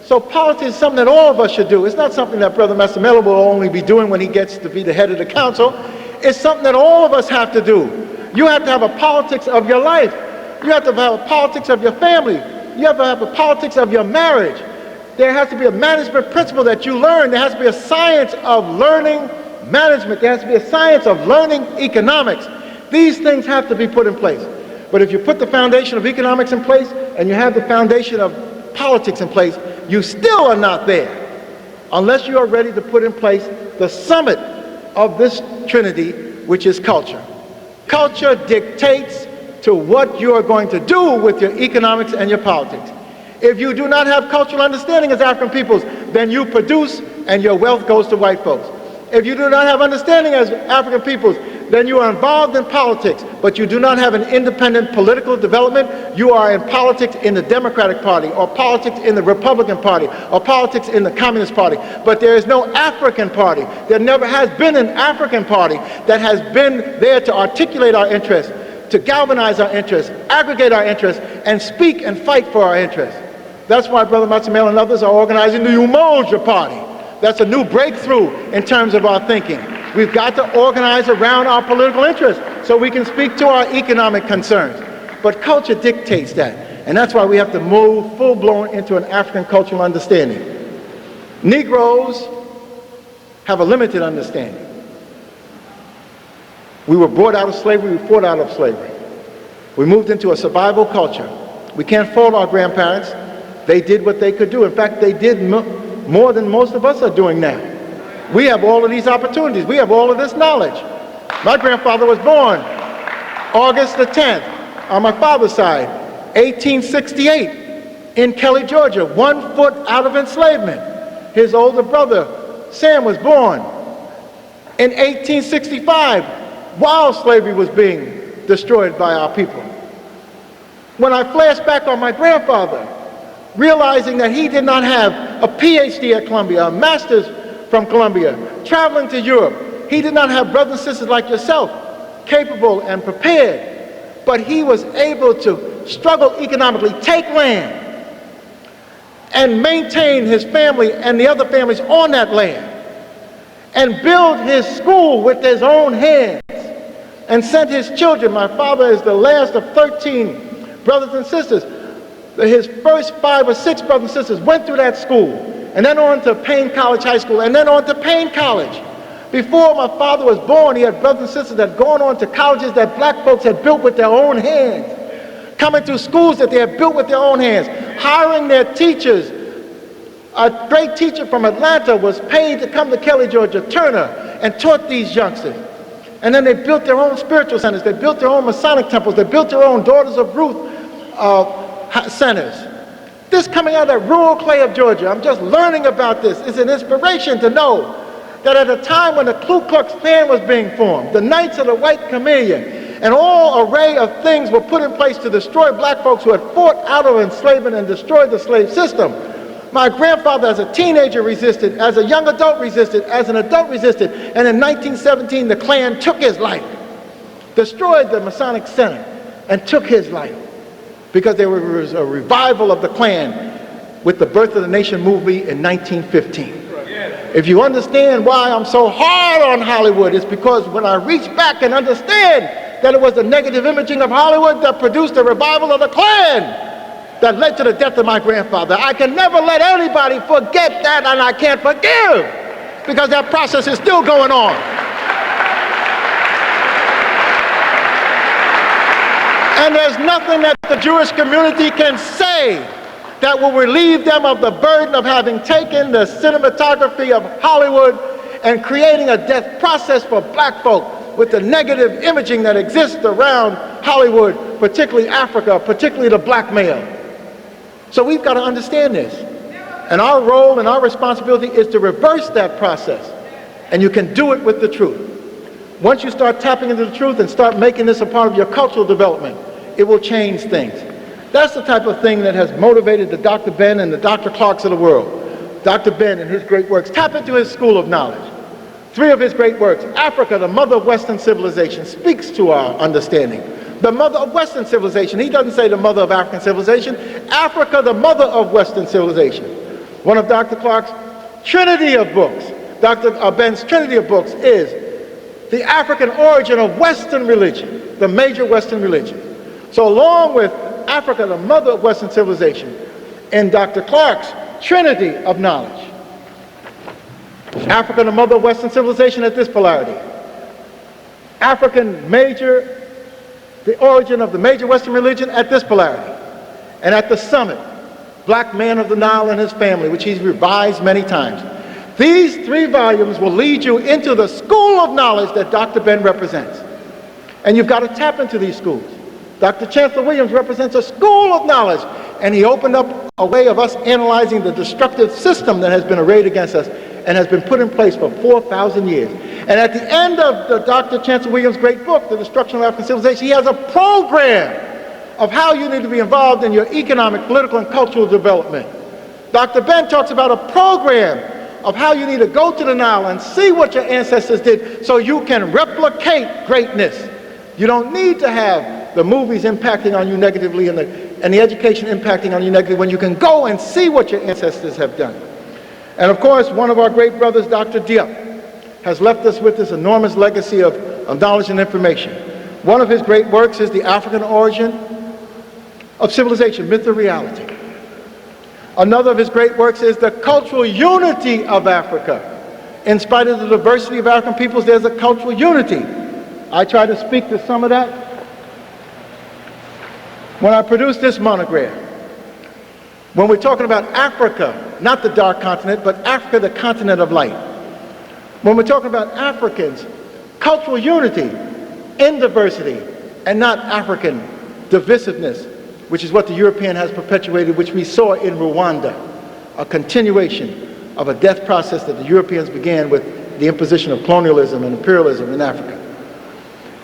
S1: So politics is something that all of us should do. It's not something that Brother Massimelo will only be doing when he gets to be the head of the council. It's something that all of us have to do. You have to have a politics of your life. You have to have a politics of your family. You have to have a politics of your marriage. There has to be a management principle that you learn. There has to be a science of learning management. There has to be a science of learning economics. These things have to be put in place. But if you put the foundation of economics in place and you have the foundation of politics in place, you still are not there unless you are ready to put in place the summit of this trinity, which is culture. Culture dictates to what you are going to do with your economics and your politics. If you do not have cultural understanding as African peoples, then you produce and your wealth goes to white folks. If you do not have understanding as African peoples, then you are involved in politics, but you do not have an independent political development. You are in politics in the Democratic Party, or politics in the Republican Party, or politics in the Communist Party. But there is no African party. There never has been an African party that has been there to articulate our interests, to galvanize our interests, aggregate our interests, and speak and fight for our interests. That's why Brother Matsamela and others are organizing the Umoja Party. That's a new breakthrough in terms of our thinking. We've got to organize around our political interests so we can speak to our economic concerns. But culture dictates that. And that's why we have to move full-blown into an African cultural understanding. Negroes have a limited understanding. We were brought out of slavery, we fought out of slavery. We moved into a survival culture. We can't fault our grandparents. They did what they could do. In fact, they did more than most of us are doing now. We have all of these opportunities. We have all of this knowledge. My grandfather was born August the 10th on my father's side, 1868 in Kelly, Georgia, 1 foot out of enslavement. His older brother, Sam, was born in 1865 while slavery was being destroyed by our people. When I flash back on my grandfather, realizing that he did not have a PhD at Columbia, a master's from Colombia, traveling to Europe. He did not have brothers and sisters like yourself, capable and prepared, but he was able to struggle economically, take land, and maintain his family and the other families on that land, and build his school with his own hands, and sent his children. My father is the last of 13 brothers and sisters. His first 5 or 6 brothers and sisters went through that school, and then on to Payne College High School, and then on to Payne College. Before my father was born, he had brothers and sisters that had gone on to colleges that black folks had built with their own hands, coming through schools that they had built with their own hands, hiring their teachers. A great teacher from Atlanta was paid to come to Kelly, Georgia, Turner, and taught these youngsters. And then they built their own spiritual centers. They built their own Masonic temples. They built their own Daughters of Ruth centers. This coming out of that rural clay of Georgia, I'm just learning about this. It's an inspiration to know that at a time when the Ku Klux Klan was being formed, the Knights of the White Camellia, and all array of things were put in place to destroy black folks who had fought out of enslavement and destroyed the slave system. My grandfather as a teenager resisted, as a young adult resisted, as an adult resisted, and in 1917 the Klan took his life, destroyed the Masonic Center, and took his life, because there was a revival of the Klan with the Birth of the Nation movie in 1915. If you understand why I'm so hard on Hollywood, it's because when I reach back and understand that it was the negative imaging of Hollywood that produced the revival of the Klan that led to the death of my grandfather. I can never let anybody forget that, and I can't forgive, because that process is still going on. And there's nothing that the Jewish community can say that will relieve them of the burden of having taken the cinematography of Hollywood and creating a death process for black folk with the negative imaging that exists around Hollywood, particularly Africa, particularly the black male. So we've got to understand this. And our role and our responsibility is to reverse that process. And you can do it with the truth. Once you start tapping into the truth and start making this a part of your cultural development, it will change things. That's the type of thing that has motivated the Dr. Ben and the Dr. Clarks of the world. Dr. Ben and his great works. Tap into his school of knowledge. 3 of his great works. Africa, the mother of Western civilization, speaks to our understanding. The mother of Western civilization. He doesn't say the mother of African civilization. Africa, the mother of Western civilization. One of Dr. Clark's trinity of books, Dr. Ben's trinity of books, is the African origin of Western religion, the major Western religion. So along with Africa, the mother of Western civilization, in Dr. Clark's trinity of knowledge, Africa, the mother of Western civilization, at this polarity. African major, the origin of the major Western religion, at this polarity. And at the summit, Black Man of the Nile and his family, which he's revised many times. These 3 volumes will lead you into the school of knowledge that Dr. Ben represents. And you've got to tap into these schools. Dr. Chancellor Williams represents a school of knowledge, and he opened up a way of us analyzing the destructive system that has been arrayed against us and has been put in place for 4,000 years. And at the end of the Dr. Chancellor Williams' great book, The Destruction of African Civilization, he has a program of how you need to be involved in your economic, political, and cultural development. Dr. Ben talks about a program of how you need to go to the Nile and see what your ancestors did so you can replicate greatness. You don't need to have the movies impacting on you negatively and the education impacting on you negatively when you can go and see what your ancestors have done. And of course, one of our great brothers, Dr. Diop, has left us with this enormous legacy of knowledge and information. One of his great works is The African Origin of Civilization, Myth or Reality. Another of his great works is The Cultural Unity of Africa. In spite of the diversity of African peoples, there's a cultural unity. I try to speak to some of that when I produced this monograph. When we're talking about Africa, not the dark continent, but Africa, the continent of light. When we're talking about Africans, cultural unity in diversity and not African divisiveness, which is what the European has perpetuated, which we saw in Rwanda, a continuation of a death process that the Europeans began with the imposition of colonialism and imperialism in Africa.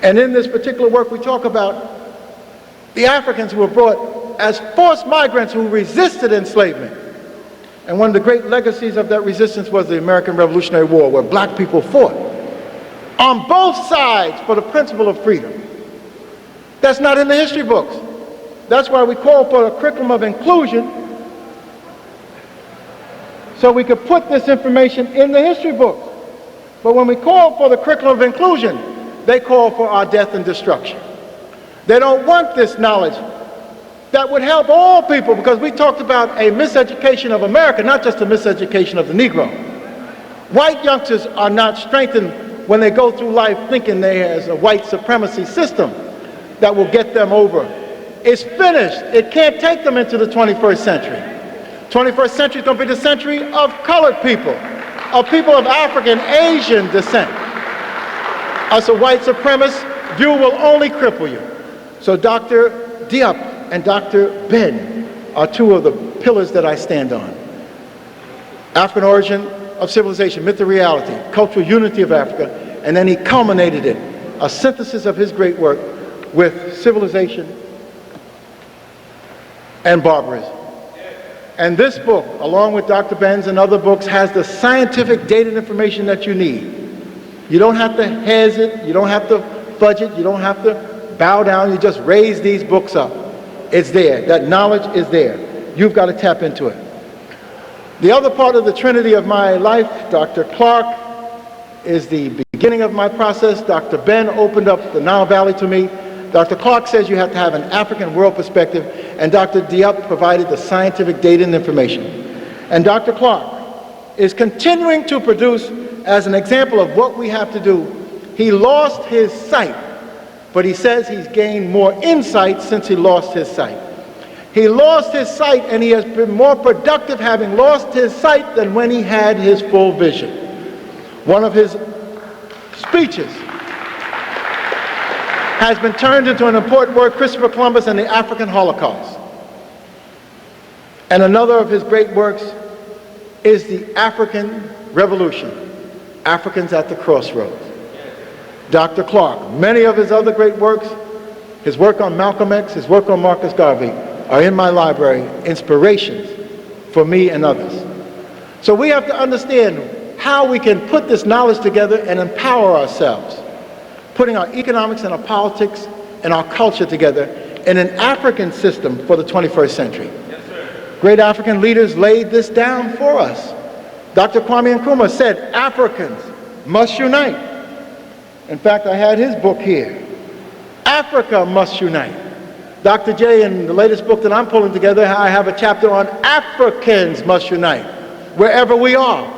S1: And in this particular work, we talk about the Africans who were brought as forced migrants who resisted enslavement And one of the great legacies of that resistance was the American Revolutionary War, where black people fought on both sides for the principle of freedom. That's not in the history books. That's why we call for a curriculum of inclusion, so we could put this information in the history books. But when we call for the curriculum of inclusion, they call for our death and destruction. They don't want this knowledge that would help all people, because we talked about a miseducation of America, not just a miseducation of the Negro. White youngsters are not strengthened when they go through life thinking there is a white supremacy system that will get them over. It's finished. It can't take them into the 21st century. 21st century is going to be the century of colored people, of people of African, Asian descent. As a white supremacist view will only cripple you. So Dr. Diop and Dr. Ben are two of the pillars that I stand on. African origin of civilization, myth of reality, cultural unity of Africa, and then he culminated it, a synthesis of his great work with civilization and barbarism. And this book, along with Dr. Ben's and other books, has the scientific data and information that you need. You don't have to hesitate, you don't have to budget, you don't have to bow down, you just raise these books up. It's there, that knowledge is there. You've got to tap into it. The other part of the trinity of my life, Dr. Clark, is the beginning of my process. Dr. Ben opened up the Nile Valley to me. Dr. Clark says you have to have an African world perspective, and Dr. Diop provided the scientific data and information. And Dr. Clark is continuing to produce as an example of what we have to do. He lost his sight, but he says he's gained more insight since he lost his sight. He lost his sight, and he has been more productive having lost his sight than when he had his full vision. One of his speeches has been turned into an important work, Christopher Columbus and the African Holocaust. And another of his great works is the African Revolution, Africans at the Crossroads. Dr. Clark, many of his other great works, his work on Malcolm X, his work on Marcus Garvey, are in my library, inspirations for me and others. So we have to understand how we can put this knowledge together and empower ourselves, putting our economics and our politics and our culture together in an African system for the 21st century. Yes, sir. Great African leaders laid this down for us. Dr. Kwame Nkrumah said, Africans must unite. In fact, I had his book here. Africa must unite. Dr. J, in the latest book that I'm pulling together, I have a chapter on Africans must unite, wherever we are.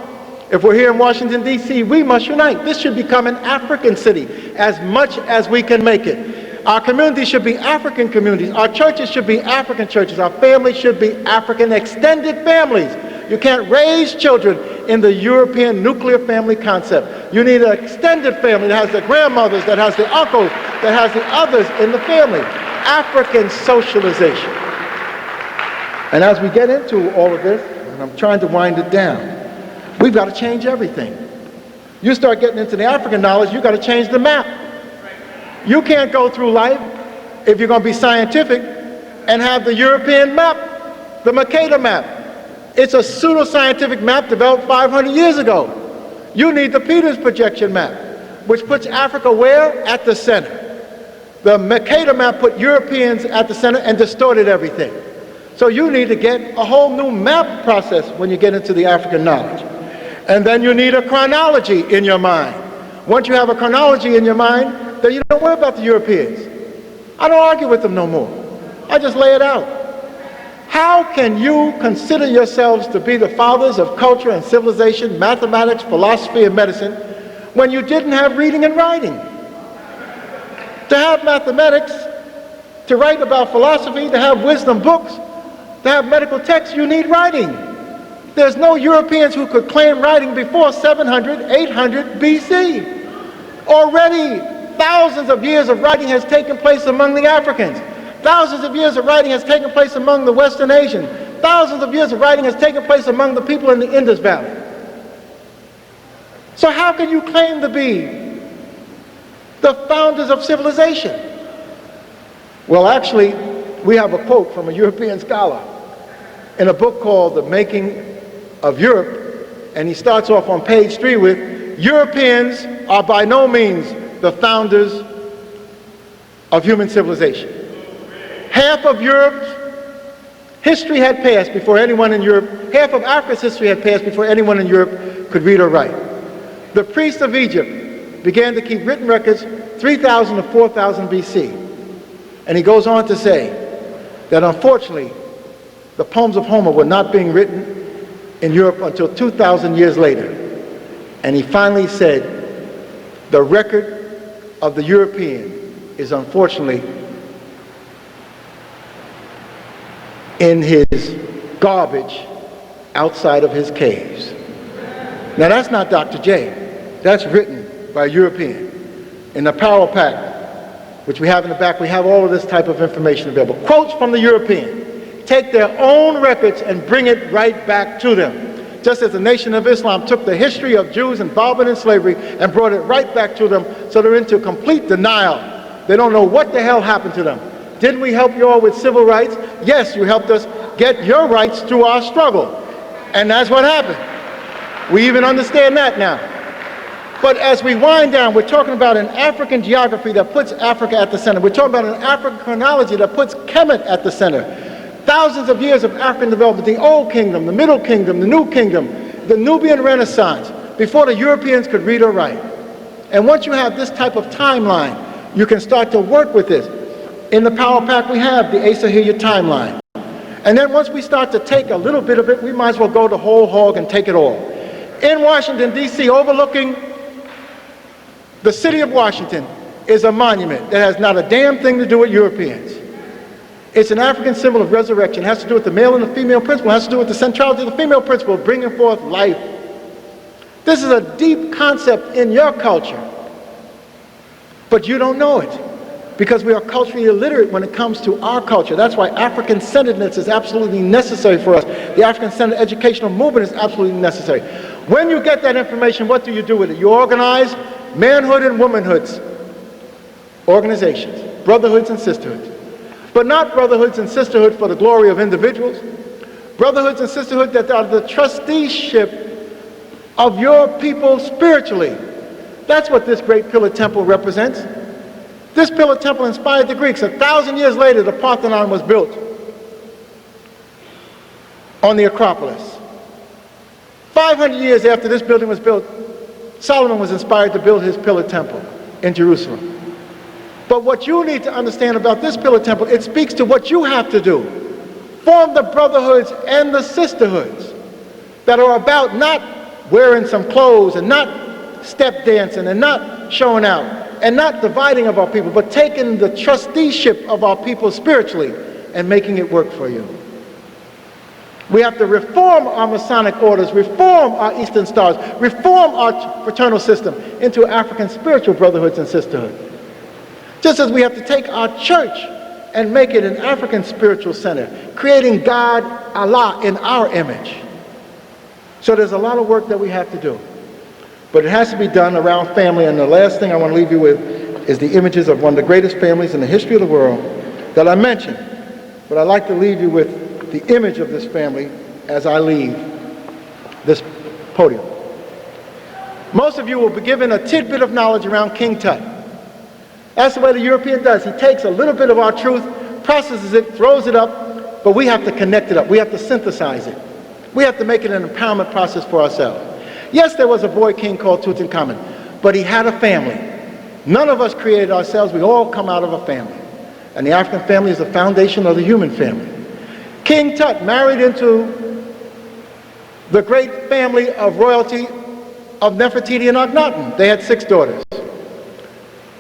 S1: If we're here in Washington, D.C., we must unite. This should become an African city as much as we can make it. Our communities should be African communities. Our churches should be African churches. Our families should be African extended families. You can't raise children in the European nuclear family concept. You need an extended family that has the grandmothers, that has the uncles, that has the others in the family. African socialization. And as we get into all of this, and I'm trying to wind it down, we've got to change everything. You start getting into the African knowledge, you've got to change the map. You can't go through life, if you're going to be scientific, and have the European map, the Mercator map. It's a pseudo-scientific map developed 500 years ago. You need the Peters projection map, which puts Africa where? At the center. The Mercator map put Europeans at the center and distorted everything. So you need to get a whole new map process when you get into the African knowledge. And then you need a chronology in your mind. Once you have a chronology in your mind, then you don't worry about the Europeans. I don't argue with them no more. I just lay it out. How can you consider yourselves to be the fathers of culture and civilization, mathematics, philosophy, and medicine when you didn't have reading and writing? To have mathematics, to write about philosophy, to have wisdom books, to have medical texts, you need writing. There's no Europeans who could claim writing before 700, 800 BC. Already, thousands of years of writing has taken place among the Africans. Thousands of years of writing has taken place among the Western Asians. Thousands of years of writing has taken place among the people in the Indus Valley. So how can you claim to be the founders of civilization? Well, actually, we have a quote from a European scholar in a book called The Making of Europe, and he starts off on page 3 with, Europeans are by no means the founders of human civilization. Half of Europe's history had passed before anyone in Europe, half of Africa's history had passed before anyone in Europe could read or write. The priests of Egypt began to keep written records 3000 to 4000 BC. And he goes on to say that unfortunately, the poems of Homer were not being written in Europe until 2,000 years later. And he finally said, the record of the European is unfortunately in his garbage outside of his caves. Now that's not Dr. J. That's written by a European. In the Power Pack, which we have in the back, we have all of this type of information available. Quotes from the European. Take their own records and bring it right back to them. Just as the Nation of Islam took the history of Jews involvement in slavery and brought it right back to them, so they're into complete denial. They don't know what the hell happened to them. Didn't we help you all with civil rights? Yes, you helped us get your rights through our struggle. And that's what happened. We even understand that now. But as we wind down, we're talking about an African geography that puts Africa at the center. We're talking about an African chronology that puts Kemet at the center. Thousands of years of African development, the Old Kingdom, the Middle Kingdom, the New Kingdom, the Nubian Renaissance, before the Europeans could read or write. And once you have this type of timeline, you can start to work with this. In the Power Pack, we have the Asa Hilliard timeline. And then once we start to take a little bit of it, we might as well go the whole hog and take it all. In Washington, D.C., overlooking the city of Washington, is a monument that has not a damn thing to do with Europeans. It's an African symbol of resurrection. It has to do with the male and the female principle. It has to do with the centrality of the female principle, bringing forth life. This is a deep concept in your culture, but you don't know it because we are culturally illiterate when it comes to our culture. That's why African-centeredness is absolutely necessary for us. The African-centered educational movement is absolutely necessary. When you get that information, what do you do with it? You organize manhood and womanhoods organizations, brotherhoods and sisterhoods. But not brotherhoods and sisterhood for the glory of individuals. Brotherhoods and sisterhood that are the trusteeship of your people spiritually. That's what this great pillar temple represents. This pillar temple inspired the Greeks. 1,000 years later, the Parthenon was built on the Acropolis. 500 years after this building was built, Solomon was inspired to build his pillar temple in Jerusalem. But what you need to understand about this pillar temple, it speaks to what you have to do. Form the brotherhoods and the sisterhoods that are about not wearing some clothes and not step dancing and not showing out and not dividing of our people, but taking the trusteeship of our people spiritually and making it work for you. We have to reform our Masonic orders, reform our Eastern Stars, reform our fraternal system into African spiritual brotherhoods and sisterhoods. Just as we have to take our church and make it an African spiritual center, creating God, Allah, in our image. So there's a lot of work that we have to do. But it has to be done around family. And the last thing I want to leave you with is the images of one of the greatest families in the history of the world that I mentioned. But I'd like to leave you with the image of this family as I leave this podium. Most of you will be given a tidbit of knowledge around King Tut. That's the way the European does. He takes a little bit of our truth, processes it, throws it up, but we have to connect it up. We have to synthesize it. We have to make it an empowerment process for ourselves. Yes, there was a boy king called Tutankhamun, but he had a family. None of us created ourselves. We all come out of a family. And the African family is the foundation of the human family. King Tut married into the great family of royalty of Nefertiti and Akhenaten. They had 6 daughters.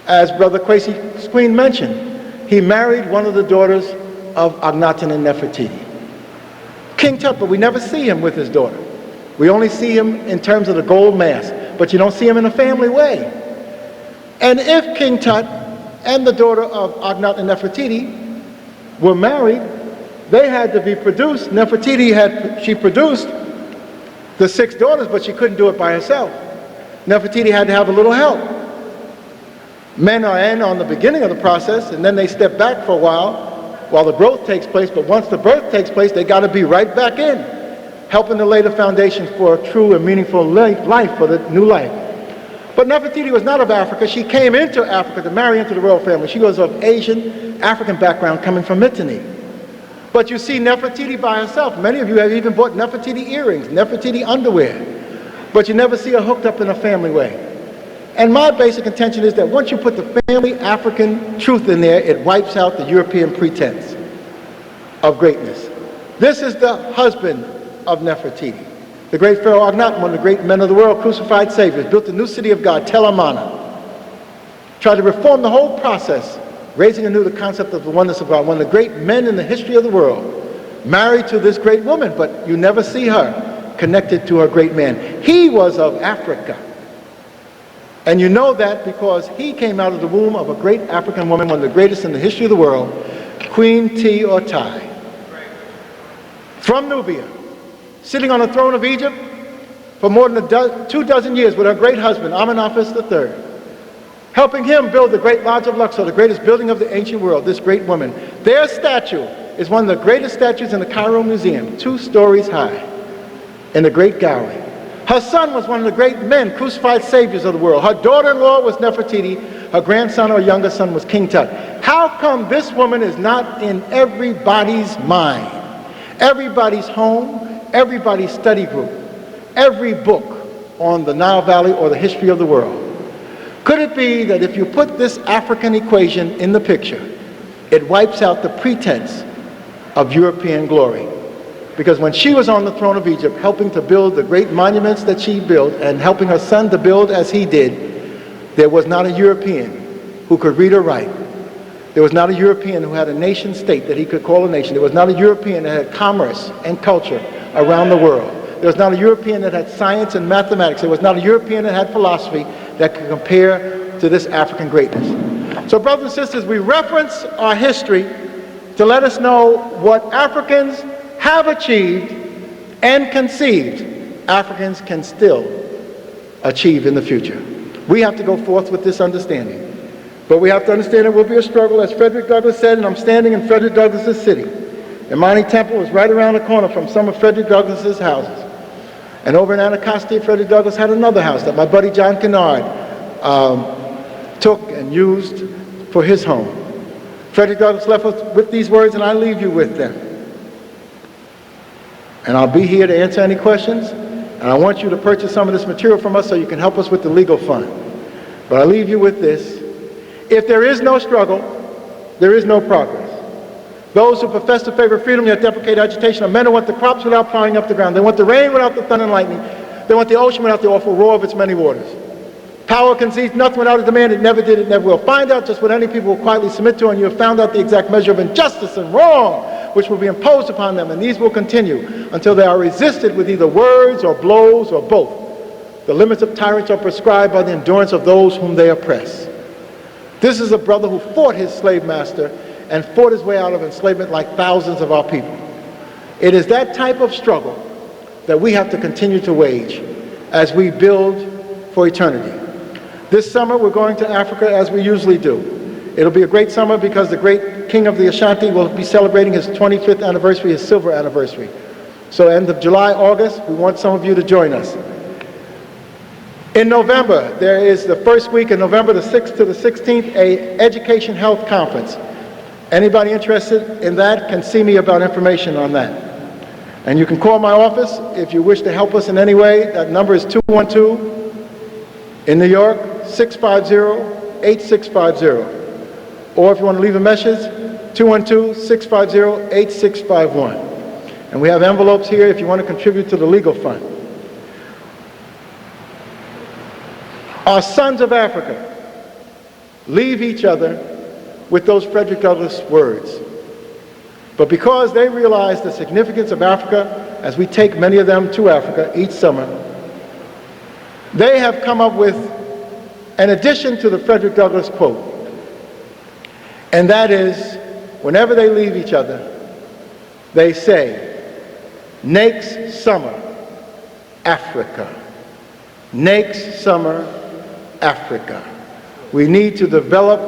S1: As Brother Kwesi's queen mentioned, he married one of the daughters of Akhenaten and Nefertiti. King Tut, but we never see him with his daughter. We only see him in terms of the gold mask, but you don't see him in a family way. And if King Tut and the daughter of Akhenaten and Nefertiti were married, they had to be produced. Nefertiti she produced the 6 daughters, but she couldn't do it by herself. Nefertiti had to have a little help. Men are in on the beginning of the process, and then they step back for a while the growth takes place, but once the birth takes place, they got to be right back in. helping to lay the foundation for a true and meaningful life for the new life. But Nefertiti was not of Africa. She came into Africa to marry into the royal family. She was of Asian, African background coming from Mitanni. But you see Nefertiti by herself. Many of you have even bought Nefertiti earrings, Nefertiti underwear. But you never see her hooked up in a family way. And my basic intention is that once you put the family African truth in there, it wipes out the European pretense of greatness. This is the husband of Nefertiti. The great Pharaoh Akhenaten, one of the great men of the world, crucified saviors, built the new city of God, Tel Amarna. Tried to reform the whole process, raising anew the concept of the oneness of God. One of the great men in the history of the world, married to this great woman, but you never see her connected to her great man. He was of Africa. And you know that because he came out of the womb of a great African woman, one of the greatest in the history of the world, Queen T or Tai. From Nubia, sitting on the throne of Egypt for more than 2 dozen years with her great husband, Amenhotep III, helping him build the Great Lodge of Luxor, the greatest building of the ancient world, this great woman. Their statue is one of the greatest statues in the Cairo Museum, 2 stories high, in the Great Gallery. Her son was one of the great men, crucified saviors of the world. Her daughter-in-law was Nefertiti. Her grandson or younger son was King Tut. How come this woman is not in everybody's mind? Everybody's home, everybody's study group, every book on the Nile Valley or the history of the world. Could it be that if you put this African equation in the picture, it wipes out the pretense of European glory? Because when she was on the throne of Egypt, helping to build the great monuments that she built and helping her son to build as he did, there was not a European who could read or write. There was not a European who had a nation state that he could call a nation. There was not a European that had commerce and culture around the world. There was not a European that had science and mathematics. There was not a European that had philosophy that could compare to this African greatness. So brothers and sisters, we reference our history to let us know what Africans have achieved and conceived Africans can still achieve in the future. We have to go forth with this understanding. But we have to understand it will be a struggle, as Frederick Douglass said, and I'm standing in Frederick Douglass's city. Imani Temple is right around the corner from some of Frederick Douglass's houses. And over in Anacostia, Frederick Douglass had another house that my buddy John Kennard took and used for his home. Frederick Douglass left us with these words, and I leave you with them. And I'll be here to answer any questions, and I want you to purchase some of this material from us so you can help us with the legal fund. But I leave you with this. If there is no struggle, there is no progress. Those who profess to favor freedom yet deprecate agitation are men who want the crops without plowing up the ground. They want the rain without the thunder and lightning. They want the ocean without the awful roar of its many waters. Power concedes nothing without a demand. It never did, it never will. Find out just what any people will quietly submit to, and you have found out the exact measure of injustice and wrong which will be imposed upon them, and these will continue until they are resisted with either words or blows or both. The limits of tyrants are prescribed by the endurance of those whom they oppress. This is a brother who fought his slave master and fought his way out of enslavement like thousands of our people. It is that type of struggle that we have to continue to wage as we build for eternity. This summer we're going to Africa as we usually do. It'll be a great summer because the great king of the Ashanti will be celebrating his 25th anniversary, his silver anniversary. So end of July, August, we want some of you to join us. In November, there is the first week in November, the 6th to the 16th, a education health conference. Anybody interested in that can see me about information on that. And you can call my office if you wish to help us in any way. That number is 212 in New York, 650-8650. Or if you want to leave a message, 212-650-8651. And we have envelopes here if you want to contribute to the legal fund. Our sons of Africa leave each other with those Frederick Douglass words. But because they realize the significance of Africa, as we take many of them to Africa each summer, they have come up with an addition to the Frederick Douglass quote. And that is, whenever they leave each other, they say, "Next summer, Africa. Next summer, Africa." We need to develop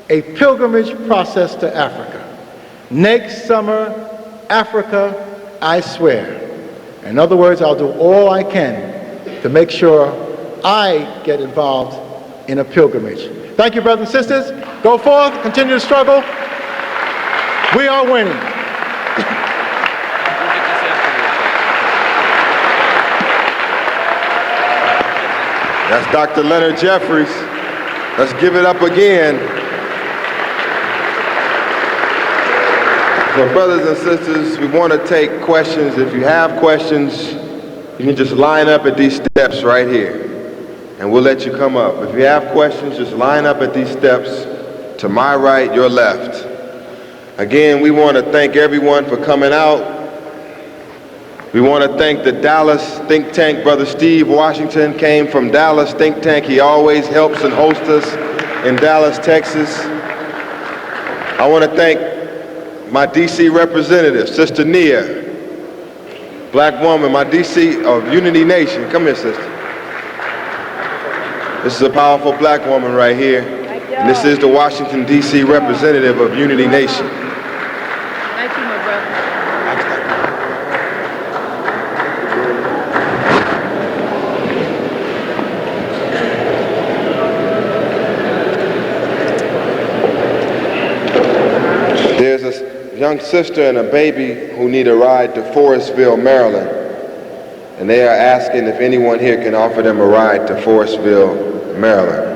S1: a pilgrimage process to Africa. Next summer, Africa, I swear. In other words, I'll do all I can to make sure I get involved in a pilgrimage. Thank you, brothers and sisters. Go forth, continue to struggle. We are winning.
S2: That's Dr. Leonard Jeffries. Let's give it up again. So brothers and sisters, we want to take questions. If you have questions, you can just line up at these steps right here, and we'll let you come up. If you have questions, just line up at these steps to my right, your left. Again, we want to thank everyone for coming out. We want to thank the Dallas think tank. Brother Steve Washington came from Dallas think tank. He always helps and hosts us in Dallas, Texas. I want to thank my DC representative, Sister Nia, black woman, my DC of Unity Nation. Come here, sister. This is a powerful black woman right here. And this is the Washington, DC representative of Unity Nation.
S3: Thank you, my brother.
S2: There's a young sister and a baby who need a ride to Forestville, Maryland. And they are asking if anyone here can offer them a ride to Forestville, Maryland.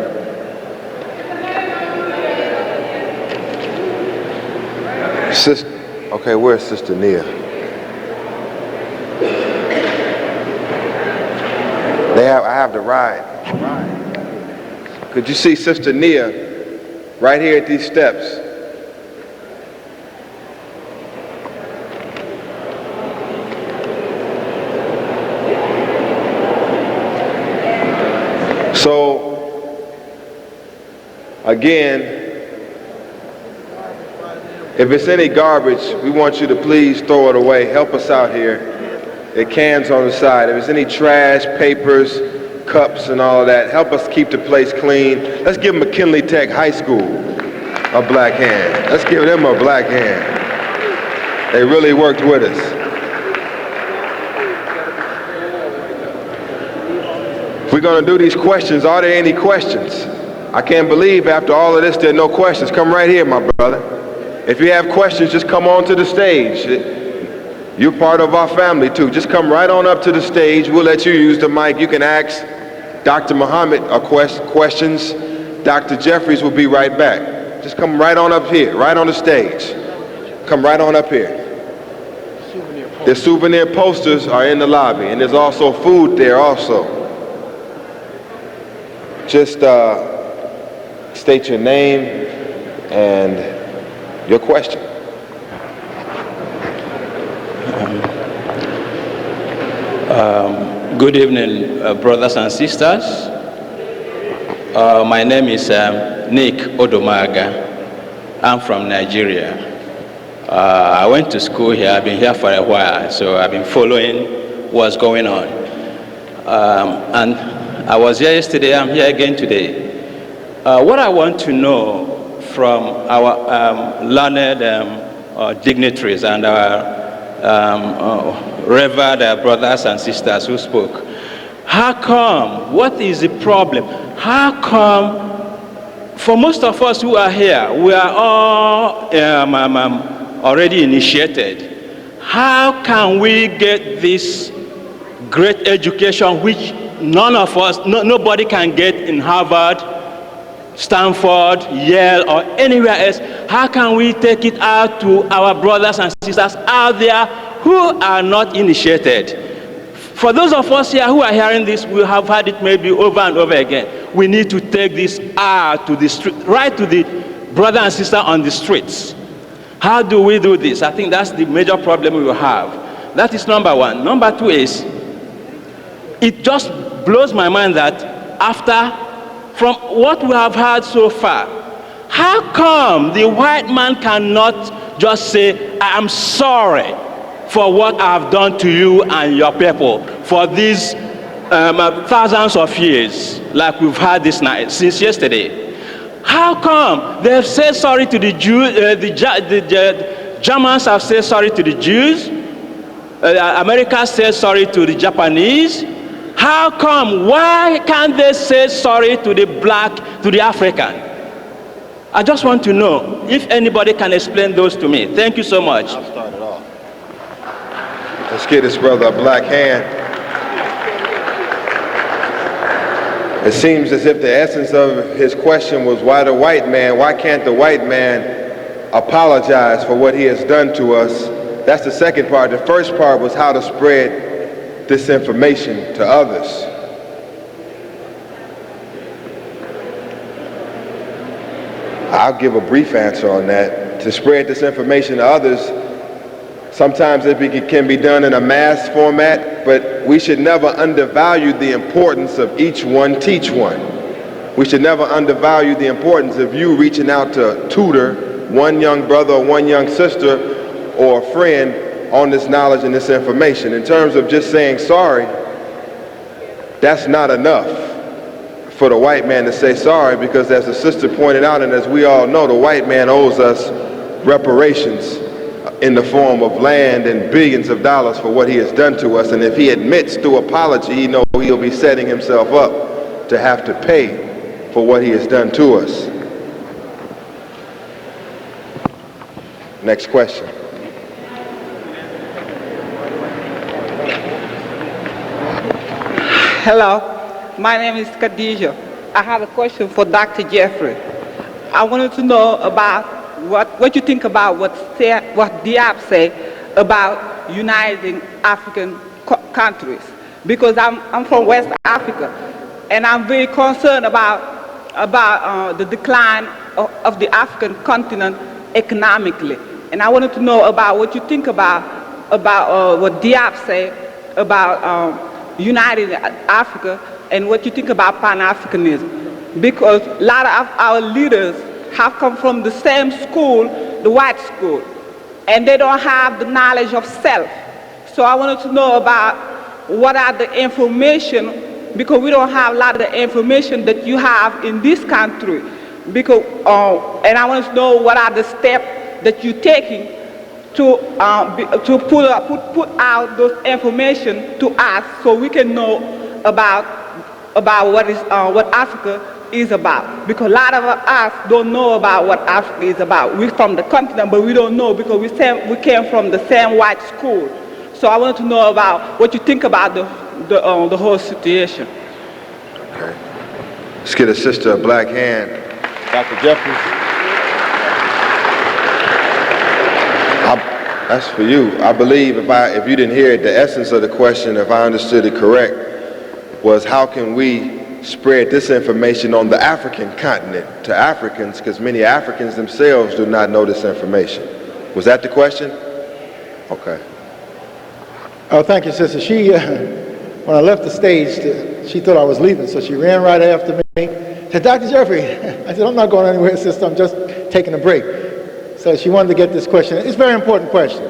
S2: Okay, where's Sister Nia? I have the ride. Could you see Sister Nia right here at these steps? So, again, if it's any garbage, we want you to please throw it away. Help us out here. There are cans on the side. If there's any trash, papers, cups, and all of that, help us keep the place clean. Let's give McKinley Tech High School a black hand. Let's give them a black hand. They really worked with us. We're going to do these questions. Are there any questions? I can't believe after all of this there are no questions. Come right here, my brother. If you have questions, just come on to the stage. You're part of our family too. Just come right on up to the stage. We'll let you use the mic. You can ask Dr. Muhammad questions. Dr. Jeffries will be right back. Just come right on up here, right on the stage. Come right on up here. The souvenir posters are in the lobby, and there's also food there also. Just state your name and your question.
S4: Good evening, brothers and sisters. My name is Nick Odomaga. I'm from Nigeria. I went to school here. I've been here for a while, so I've been following what's going on. And I was here yesterday. I'm here again today. What I want to know from our learned dignitaries and our revered brothers and sisters who spoke. How come? What is the problem? How come for most of us who are here, we are all already initiated? How can we get this great education which none of us, nobody can get in Harvard, Stanford, Yale, or anywhere else? How can we take it out to our brothers and sisters out there who are not initiated? For those of us here who are hearing this, we have heard it maybe over and over again. We need to take this out to the street, right to the brother and sister on the streets. How do we do this? I think that's the major problem we will have. That is number one. Number two is, it just blows my mind that from what we have heard so far, how come the white man cannot just say, I am sorry for what I've done to you and your people for these thousands of years, like we've had this night, since yesterday? How come they've said sorry to the Jews, the Germans have said sorry to the Jews, America says sorry to the Japanese. How come? Why can't they say sorry to the black, to the African? I just want to know if anybody can explain those to me. Thank you so much.
S2: I'll start it off. Let's get this brother a black hand. It seems as if the essence of his question was, why the white man? Why can't the white man apologize for what he has done to us? That's the second part. The first part was how to spread this information to others. I'll give a brief answer on that. To spread this information to others, sometimes it can be done in a mass format, but we should never undervalue the importance of each one teach one. We should never undervalue the importance of you reaching out to tutor one young brother or one young sister or a friend on this knowledge and this information. In terms of just saying sorry, that's not enough for the white man to say sorry, because as the sister pointed out, and as we all know, the white man owes us reparations in the form of land and billions of dollars for what he has done to us. And if he admits through apology, he knows he'll be setting himself up to have to pay for what he has done to us. Next question.
S5: Hello, my name is Khadija. I have a question for Dr. Jeffrey. I wanted to know about what you think about what Diab say about uniting African countries, because I'm from West Africa, and I'm very concerned about the decline of the African continent economically, and I wanted to know about what you think about what Diab say about uniting Africa, and what you think about Pan-Africanism, because a lot of our leaders have come from the same school, the white school, and they don't have the knowledge of self. So I wanted to know about what are the information, because we don't have a lot of the information that you have in this country, because and I want to know what are the steps that you're taking to put out those information to us, so we can know about what Africa is about, because a lot of us don't know about what Africa is about. We're from the continent, but we don't know, because we came from the same white school. So I wanted to know about what you think about the whole situation.
S2: Okay. Let's get a sister a black hand. Dr. Jeffries. That's for you. I believe if you didn't hear it, the essence of the question, if I understood it correct, was how can we spread this information on the African continent to Africans, because many Africans themselves do not know this information. Was that the question? Okay.
S1: Oh, thank you, sister. She, when I left the stage, she thought I was leaving, so she ran right after me. Said, Dr. Jeffrey. I said, I'm not going anywhere, sister. I'm just taking a break. So she wanted to get this question. It's a very important question.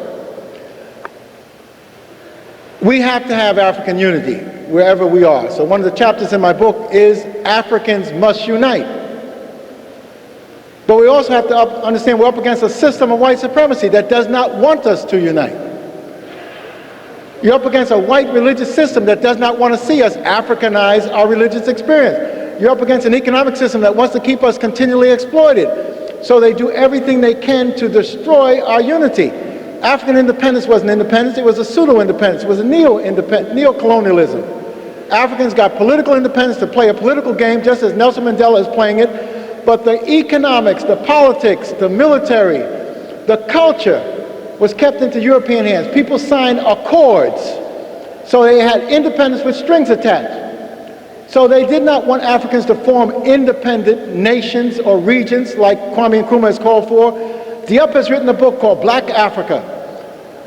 S1: We have to have African unity wherever we are. So one of the chapters in my book is Africans must unite. But we also have to understand we're up against a system of white supremacy that does not want us to unite. You're up against a white religious system that does not want to see us Africanize our religious experience. You're up against an economic system that wants to keep us continually exploited. So they do everything they can to destroy our unity. African independence wasn't independence, it was a pseudo-independence, it was a neo-colonialism. Africans got political independence to play a political game just as Nelson Mandela is playing it, but the economics, the politics, the military, the culture was kept into European hands. People signed accords, so they had independence with strings attached. So they did not want Africans to form independent nations or regions like Kwame Nkrumah has called for. Diop has written a book called Black Africa,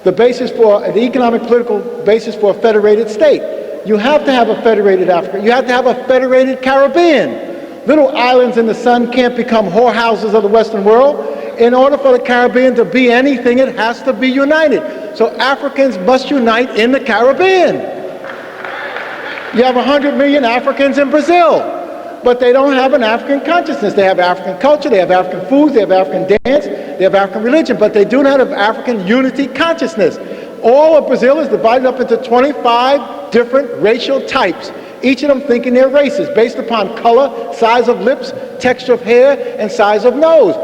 S1: the basis for the economic political basis for a federated state. You have to have a federated Africa. You have to have a federated Caribbean. Little islands in the sun can't become whorehouses of the Western world. In order for the Caribbean to be anything, it has to be united. So Africans must unite in the Caribbean. You have 100 million Africans in Brazil, but they don't have an African consciousness. They have African culture, they have African foods, they have African dance, they have African religion, but they do not have African unity consciousness. All of Brazil is divided up into 25 different racial types, each of them thinking they're racist based upon color, size of lips, texture of hair, and size of nose.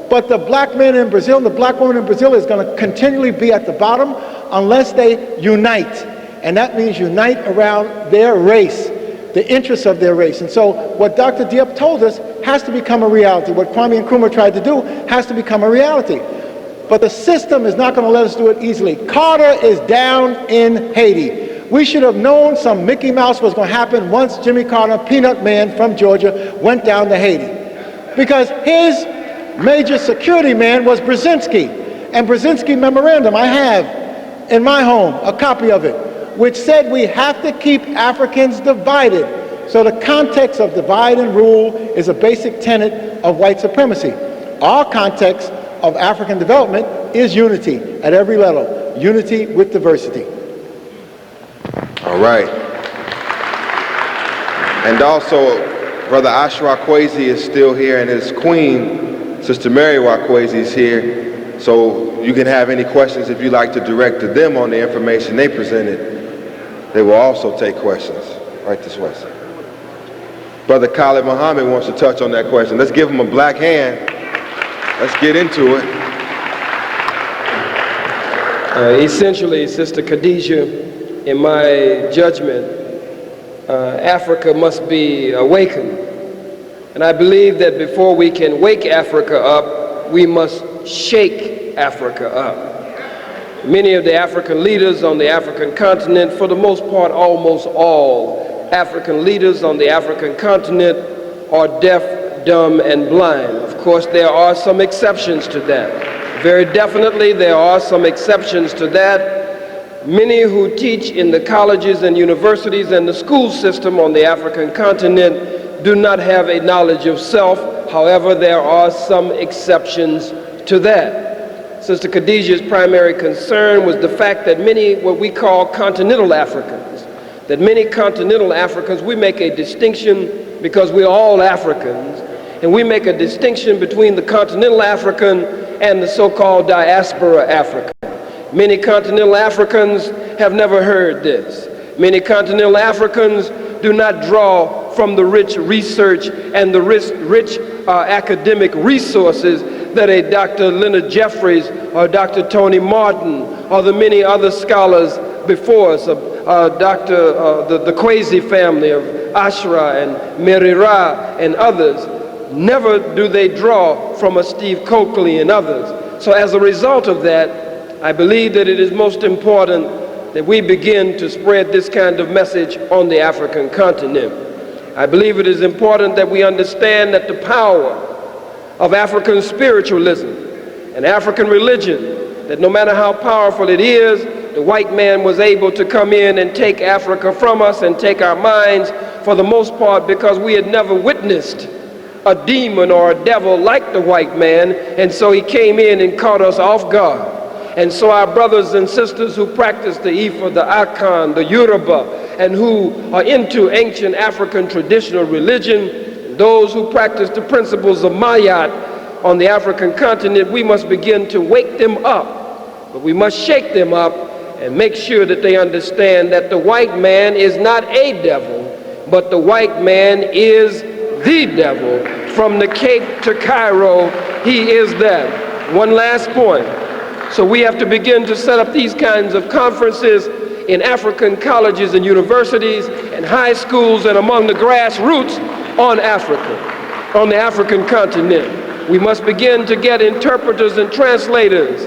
S1: But the black man in Brazil and the black woman in Brazil is going to continually be at the bottom unless they unite. And that means unite around their race, the interests of their race. And so what Dr. Diop told us has to become a reality. What Kwame Nkrumah tried to do has to become a reality. But the system is not going to let us do it easily. Carter is down in Haiti. We should have known some Mickey Mouse was going to happen once Jimmy Carter, Peanut Man from Georgia, went down to Haiti. Because his major security man was Brzezinski. And Brzezinski memorandum, I have in my home a copy of it, which said we have to keep Africans divided. So the context of divide and rule is a basic tenet of white supremacy. Our context of African development is unity at every level, unity with diversity.
S2: All right. And also, Brother Ashra Kwesi is still here, and his queen, Sister Mary Kwesi, is here. So you can have any questions if you'd like to direct to them on the information they presented. They will also take questions. Right this way. Brother Khalid Muhammad wants to touch on that question. Let's give him a black hand. Let's get into it.
S6: Essentially, Sister Khadijah, in my judgment, Africa must be awakened. And I believe that before we can wake Africa up, we must shake Africa up. Many of the African leaders on the African continent, for the most part, almost all African leaders on the African continent are deaf, dumb, and blind. Of course, there are some exceptions to that. Very definitely, there are some exceptions to that. Many who teach in the colleges and universities and the school system on the African continent do not have a knowledge of self. However, there are some exceptions to that. Sister Khadijah's primary concern was the fact that many, what we call continental Africans, that many continental Africans, we make a distinction because we're all Africans, and we make a distinction between the continental African and the so-called diaspora African. Many continental Africans have never heard this. Many continental Africans do not draw from the rich research and the rich academic resources that a Dr. Leonard Jeffries or Dr. Tony Martin or the many other scholars before us, the Kwesi family of Ashra and Merira and others, never do they draw from a Steve Coakley and others. So as a result of that, I believe that it is most important that we begin to spread this kind of message on the African continent. I believe it is important that we understand that the power of African spiritualism and African religion, that no matter how powerful it is, the white man was able to come in and take Africa from us and take our minds for the most part because we had never witnessed a demon or a devil like the white man, and so he came in and caught us off guard. And so our brothers and sisters who practice the Ifa, the Akan, the Yoruba, and who are into ancient African traditional religion, those who practice the principles of Mayat on the African continent, we must begin to wake them up. But we must shake them up and make sure that they understand that the white man is not a devil, but the white man is the devil. From the Cape to Cairo, he is that. One last point. So we have to begin to set up these kinds of conferences in African colleges and universities and high schools and among the grassroots on Africa, on the African continent. We must begin to get interpreters and translators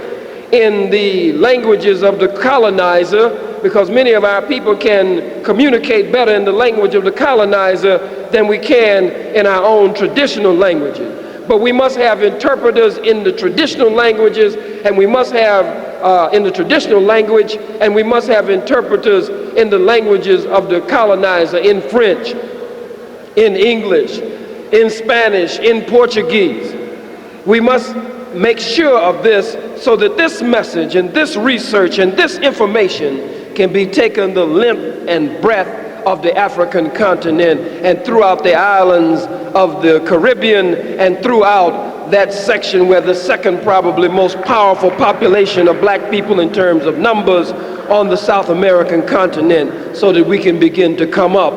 S6: in the languages of the colonizer, because many of our people can communicate better in the language of the colonizer than we can in our own traditional languages. But we must have interpreters in the traditional languages, and we must have in the traditional language, and we must have interpreters in the languages of the colonizer, in French, in English, in Spanish, in Portuguese. We must make sure of this so that this message and this research and this information can be taken the length and breadth of the African continent and throughout the islands of the Caribbean and throughout that section where the second probably most powerful population of black people in terms of numbers on the South American continent, so that we can begin to come up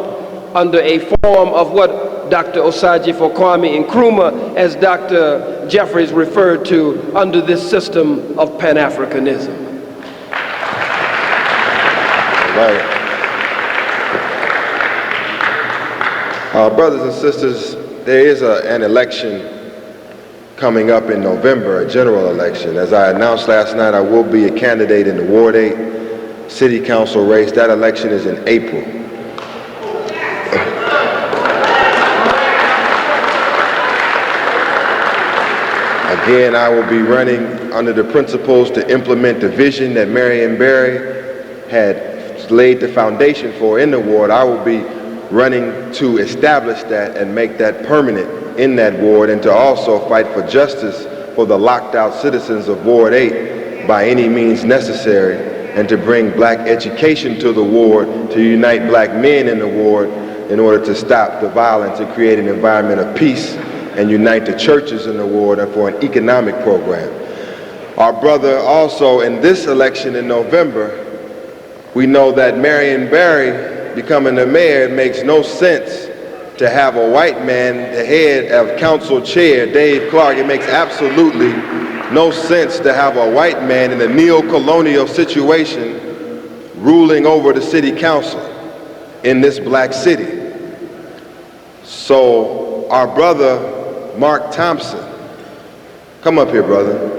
S6: under a form of what Dr. Osagyefo Kwame Nkrumah, as Dr. Jeffries referred to, under this system of Pan-Africanism.
S2: Right. Brothers and sisters, there is an election coming up in November, a general election. As I announced last night, I will be a candidate in the Ward 8 City Council race. That election is in April. Again, I will be running under the principles to implement the vision that Marion Barry had laid the foundation for in the ward. I will be running to establish that and make that permanent in that ward, and to also fight for justice for the locked out citizens of Ward 8 by any means necessary, and to bring black education to the ward, to unite black men in the ward in order to stop the violence and create an environment of peace, and unite the churches in the ward, and for an economic program. Our brother also in this election in November, we know that Marion Barry becoming the mayor, it makes no sense to have a white man, the head of council chair, Dave Clark. It makes absolutely no sense to have a white man in a neo-colonial situation ruling over the city council in this black city. So our brother, Mark Thompson, come up here, brother.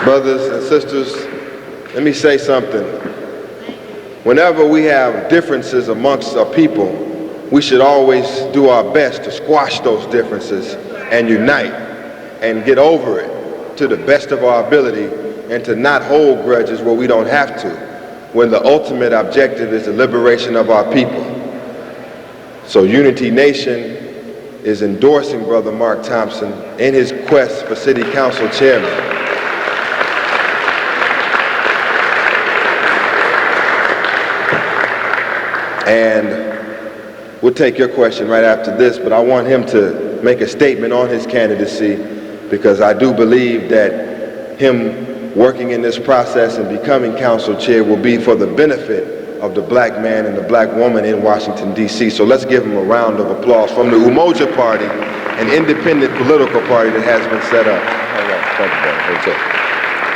S2: Brothers and sisters, let me say something. Whenever we have differences amongst our people, we should always do our best to squash those differences and unite and get over it to the best of our ability, and to not hold grudges where we don't have to, when the ultimate objective is the liberation of our people. So Unity Nation is endorsing Brother Mark Thompson in his quest for City Council Chairman. And we'll take your question right after this, but I want him to make a statement on his candidacy, because I do believe that him working in this process and becoming council chair will be for the benefit of the black man and the black woman in Washington, D.C. So let's give him a round of applause from the Umoja Party, an independent political party that has been set up. All right, thank you, brother.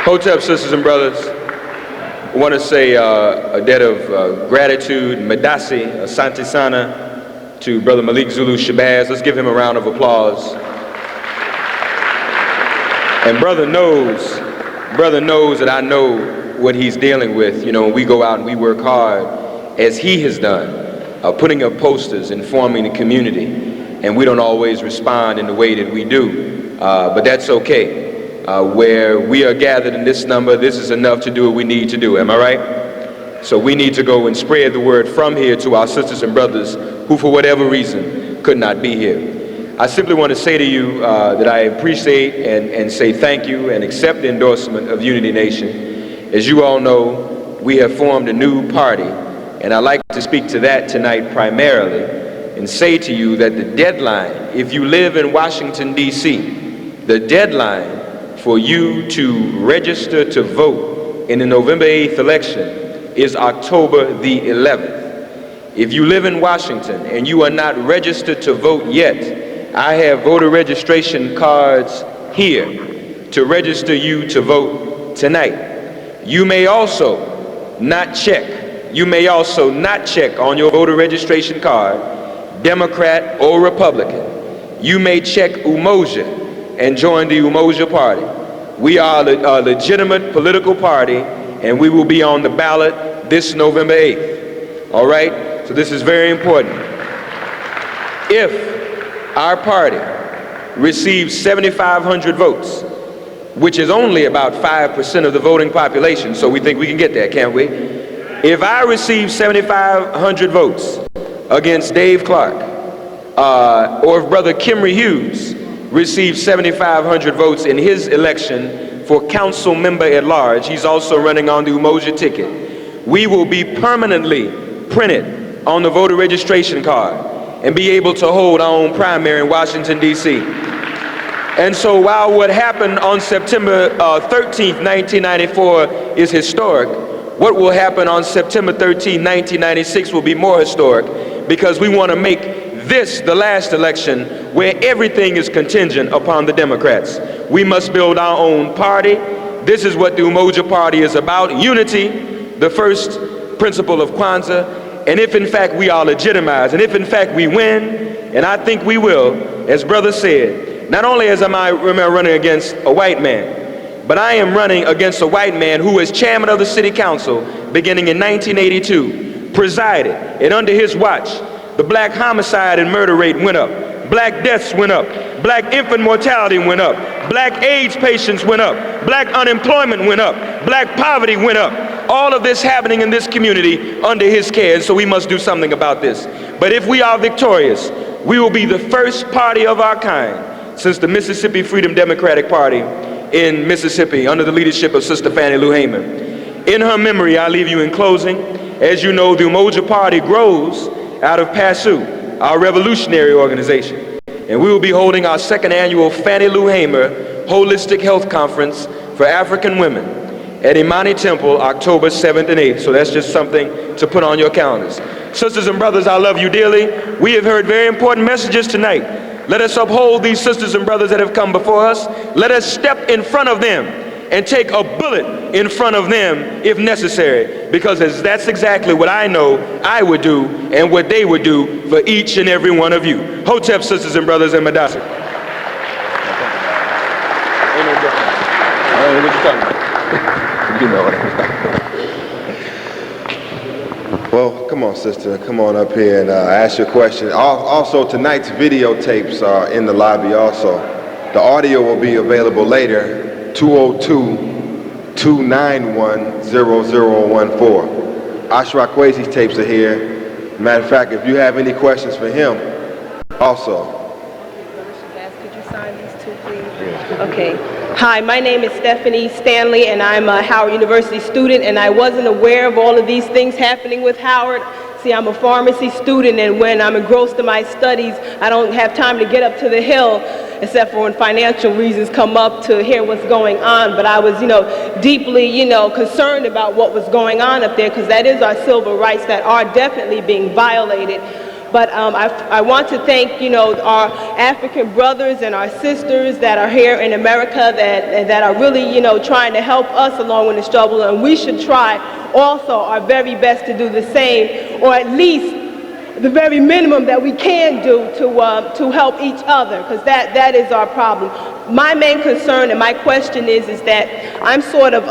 S7: Hotep, sisters and brothers, I want to say a debt of gratitude, Medasi, Asante Sana, to Brother Malik Zulu Shabazz. Let's give him a round of applause. And brother knows that I know what he's dealing with. You know, when we go out and we work hard, as he has done, putting up posters, informing the community, and we don't always respond in the way that we do, but that's okay. Where we are gathered in this number, this is enough to do what we need to do. Am I right? So we need to go and spread the word from here to our sisters and brothers who, for whatever reason, could not be here. I simply want to say to you that I appreciate and say thank you and accept the endorsement of Unity Nation. As you all know, we have formed a new party, and I'd like to speak to that tonight primarily and say to you that the deadline, if you live in Washington, D.C., the deadline for you to register to vote in the November 8th election is October the 11th. If you live in Washington and you are not registered to vote yet, I have voter registration cards here to register you to vote tonight. You may also not check on your voter registration card, Democrat or Republican. You may check Umoja and join the Umoja Party. We are a legitimate political party, and we will be on the ballot this November 8th. All right? So this is very important. If our party receives 7,500 votes, which is only about 5% of the voting population, so we think we can get there, can't we? If I receive 7,500 votes against Dave Clark, or if Brother Kimry Hughes receives 7,500 votes in his election for council member at large. He's also running on the Umoja ticket. We will be permanently printed on the voter registration card and be able to hold our own primary in Washington, D.C. And so while what happened on September 13th, 1994 is historic, what will happen on September 13, 1996 will be more historic, because we want to make this the last election where everything is contingent upon the Democrats. We must build our own party. This is what the Umoja Party is about: unity, the first principle of Kwanzaa. And if in fact we are legitimized, and if in fact we win, and I think we will, as brother said, not only am I running against a white man, but I am running against a white man who is chairman of the city council beginning in 1982, presided, and under his watch, the black homicide and murder rate went up, black deaths went up, black infant mortality went up, black AIDS patients went up, black unemployment went up, black poverty went up. All of this happening in this community under his care, and so we must do something about this. But if we are victorious, we will be the first party of our kind since the Mississippi Freedom Democratic Party in Mississippi under the leadership of Sister Fannie Lou Hamer. In her memory, I leave you in closing. As you know, the Umoja Party grows out of PASU, our revolutionary organization. And we will be holding our second annual Fannie Lou Hamer Holistic Health Conference for African women at Imani Temple, October 7th and 8th. So that's just something to put on your calendars. Sisters and brothers, I love you dearly. We have heard very important messages tonight. Let us uphold these sisters and brothers that have come before us. Let us step in front of them and take a bullet in front of them if necessary, because that's exactly what I know I would do and what they would do for each and every one of you. Hotep, sisters and brothers, and Madasi.
S2: Well, come on, sister. Come on up here and ask your question. Also, tonight's videotapes are in the lobby also. The audio will be available later, 202-291-0014. Ashra Kwesi's tapes are here. Matter of fact, if you have any questions for him, also.
S3: Could you sign these two, please? Okay. Hi, my name is Stephanie Stanley, and I'm a Howard University student, and I wasn't aware of all of these things happening with Howard. See, I'm a pharmacy student, and when I'm engrossed in my studies, I don't have time to get up to the hill, except for when financial reasons come up to hear what's going on. But I was, deeply, concerned about what was going on up there, because that is our civil rights that are definitely being violated. But I want to thank, our African brothers and our sisters that are here in America that are really, trying to help us along with the struggle. And we should try also our very best to do the same, or at least the very minimum that we can do to help each other, because that is our problem. My main concern and my question is that I'm sort of,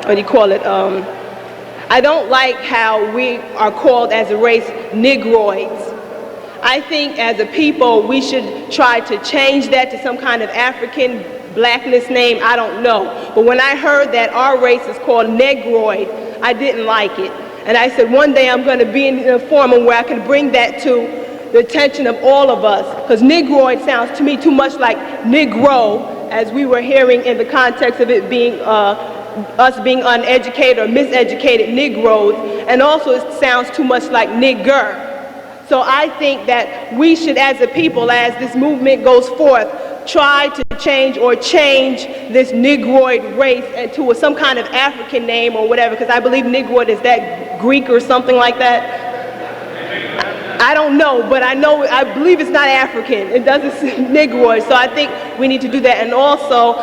S3: what do you call it? I don't like how we are called as a race Negroids. I think as a people we should try to change that to some kind of African blackness name. I don't know. But when I heard that our race is called Negroid, I didn't like it. And I said one day I'm going to be in a forum where I can bring that to the attention of all of us. Because Negroid sounds to me too much like Negro, as we were hearing in the context of it being us being uneducated or miseducated Negroes, and also it sounds too much like nigger. So I think that we should, as a people, as this movement goes forth, try to change this Negroid race into some kind of African name or whatever, because I believe Negroid is that Greek or something like that. I don't know, but I believe it's not African. It doesn't say Negroid, so I think we need to do that. And also,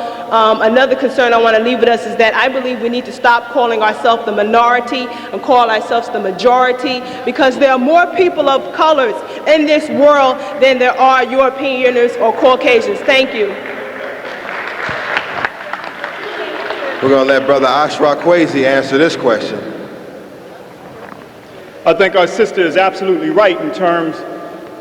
S3: another concern I want to leave with us is that I believe we need to stop calling ourselves the minority and call ourselves the majority, because there are more people of colors in this world than there are Europeans or Caucasians. Thank you.
S2: We're going to let Brother Ashra Kwesi answer this question.
S8: I think our sister is absolutely right in terms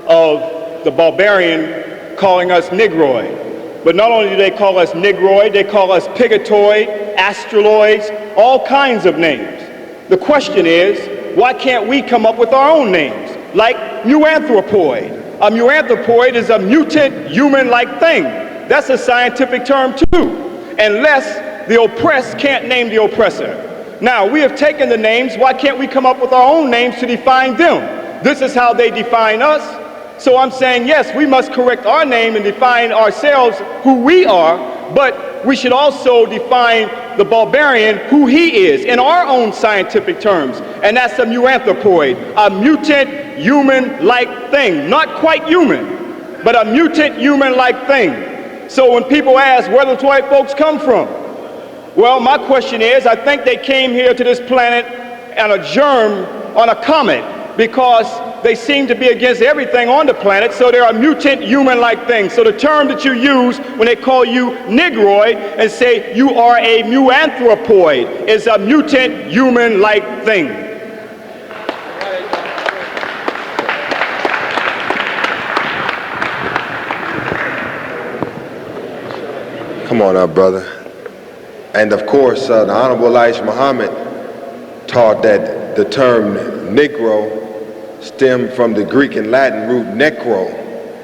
S8: of the barbarian calling us Negroid. But not only do they call us Negroid, they call us Pigatoid, Astroloids, all kinds of names. The question is, why can't we come up with our own names? Like Muanthropoid. A Muanthropoid is a mutant human-like thing. That's a scientific term too, unless the oppressed can't name the oppressor. Now, we have taken the names. Why can't we come up with our own names to define them? This is how they define us. So I'm saying, yes, we must correct our name and define ourselves who we are, but we should also define the barbarian who he is in our own scientific terms. And that's a muanthropoid, a mutant human-like thing. Not quite human, but a mutant human-like thing. So when people ask where those white folks come from, well, my question is, I think they came here to this planet on a germ, on a comet, because they seem to be against everything on the planet, so they're a mutant human-like thing. So the term that you use when they call you Negroid and say you are a muanthropoid is a mutant human-like thing.
S2: Come on up, brother. And of course, the Honorable Elijah Muhammad taught that the term Negro stemmed from the Greek and Latin root necro,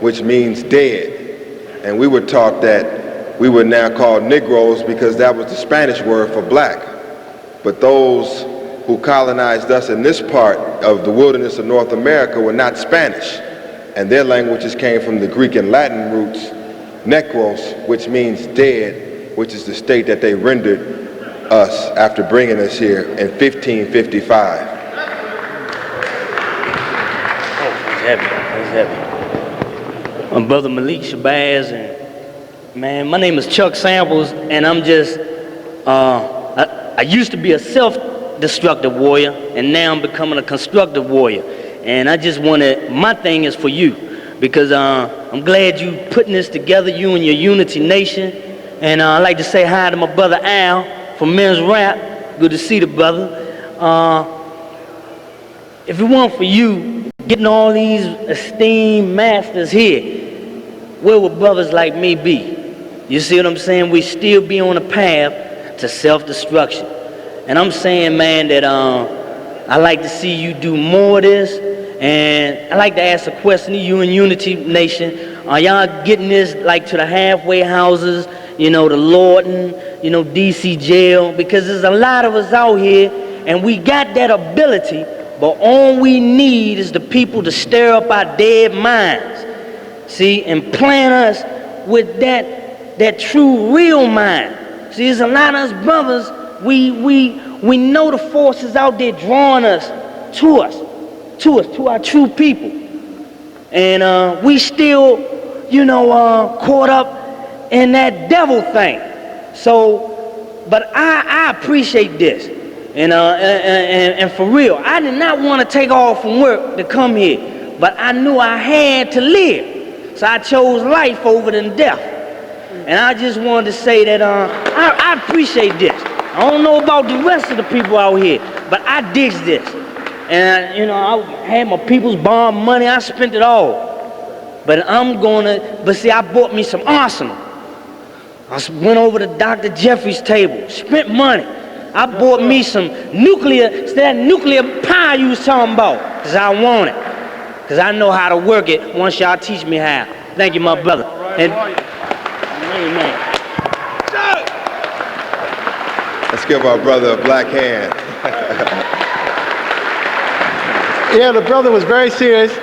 S2: which means dead. And we were taught that we were now called Negroes because that was the Spanish word for black. But those who colonized us in this part of the wilderness of North America were not Spanish. And their languages came from the Greek and Latin roots, necros, which means dead, which is the state that they rendered us after bringing us here in 1555.
S9: That's heavy. I'm Brother Malik Shabazz, and man, my name is Chuck Samples, and I'm just, I used to be a self-destructive warrior, and now I'm becoming a constructive warrior. And I just wanted, my thing is for you, because I'm glad you putting this together, you and your Unity Nation. And I'd like to say hi to my brother Al from Men's Rap. Good to see the brother. If it weren't for you getting all these esteemed masters here, where would brothers like me be? You see what I'm saying? We still be on a path to self-destruction. And I'm saying, man, that I like to see you do more of this. And I like to ask a question to you and Unity Nation. Are y'all getting this like to the halfway houses? You know, the Lorton, you know, DC jail, because there's a lot of us out here and we got that ability, but all we need is the people to stir up our dead minds, see, and plant us with that true real mind. See, there's a lot of us brothers, we know the forces out there drawing us, to our true people. And we still, you know, caught up in that devil thing. So, but I appreciate this. And for real, I did not want to take off from work to come here, but I knew I had to live. So I chose life over than death. And I just wanted to say that I appreciate this. I don't know about the rest of the people out here, but I dig this. And you know, I had my people's bond money, I spent it all. But but see, I bought me some arsenal. I went over to Dr. Jeffries' table, spent money. I bought me some that nuclear power you was talking about, because I want it. Because I know how to work it once y'all teach me how. Thank you, my brother. And, amen.
S2: Let's give our brother a black hand.
S1: Yeah, the brother was very serious.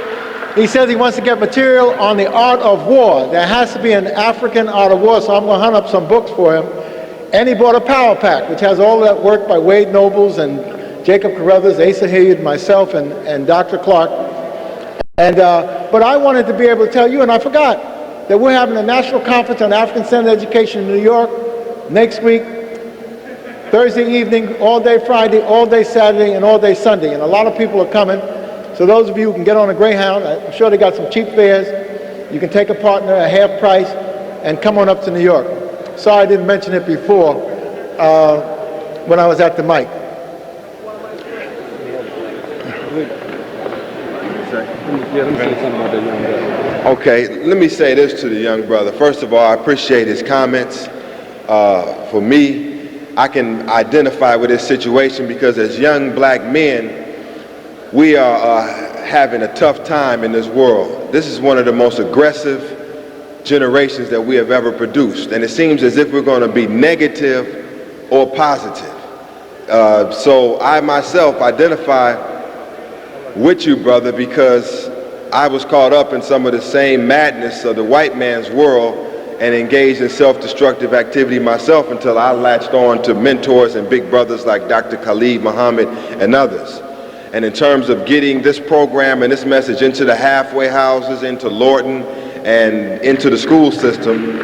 S1: He says he wants to get material on the art of war. There has to be an African art of war, so I'm going to hunt up some books for him. And he bought a power pack, which has all that work by Wade Nobles and Jacob Carruthers, Asa Hilliard, myself, and Dr. Clark. And but I wanted to be able to tell you, and I forgot, that we're having a national conference on African-centered education in New York next week, Thursday evening, all day Friday, all day Saturday, and all day Sunday. And a lot of people are coming. So those of you who can get on a Greyhound, I'm sure they got some cheap fares. You can take a partner at half price and come on up to New York. Sorry I didn't mention it before when I was at the mic.
S2: Okay, let me say this to the young brother. First of all, I appreciate his comments. For me, I can identify with this situation because as young black men, we are having a tough time in this world. This is one of the most aggressive generations that we have ever produced. And it seems as if we're going to be negative or positive. So I myself identify with you, brother, because I was caught up in some of the same madness of the white man's world and engaged in self-destructive activity myself until I latched on to mentors and big brothers like Dr. Khalid, Muhammad, and others. And in terms of getting this program and this message into the halfway houses, into Lorton, and into the school system,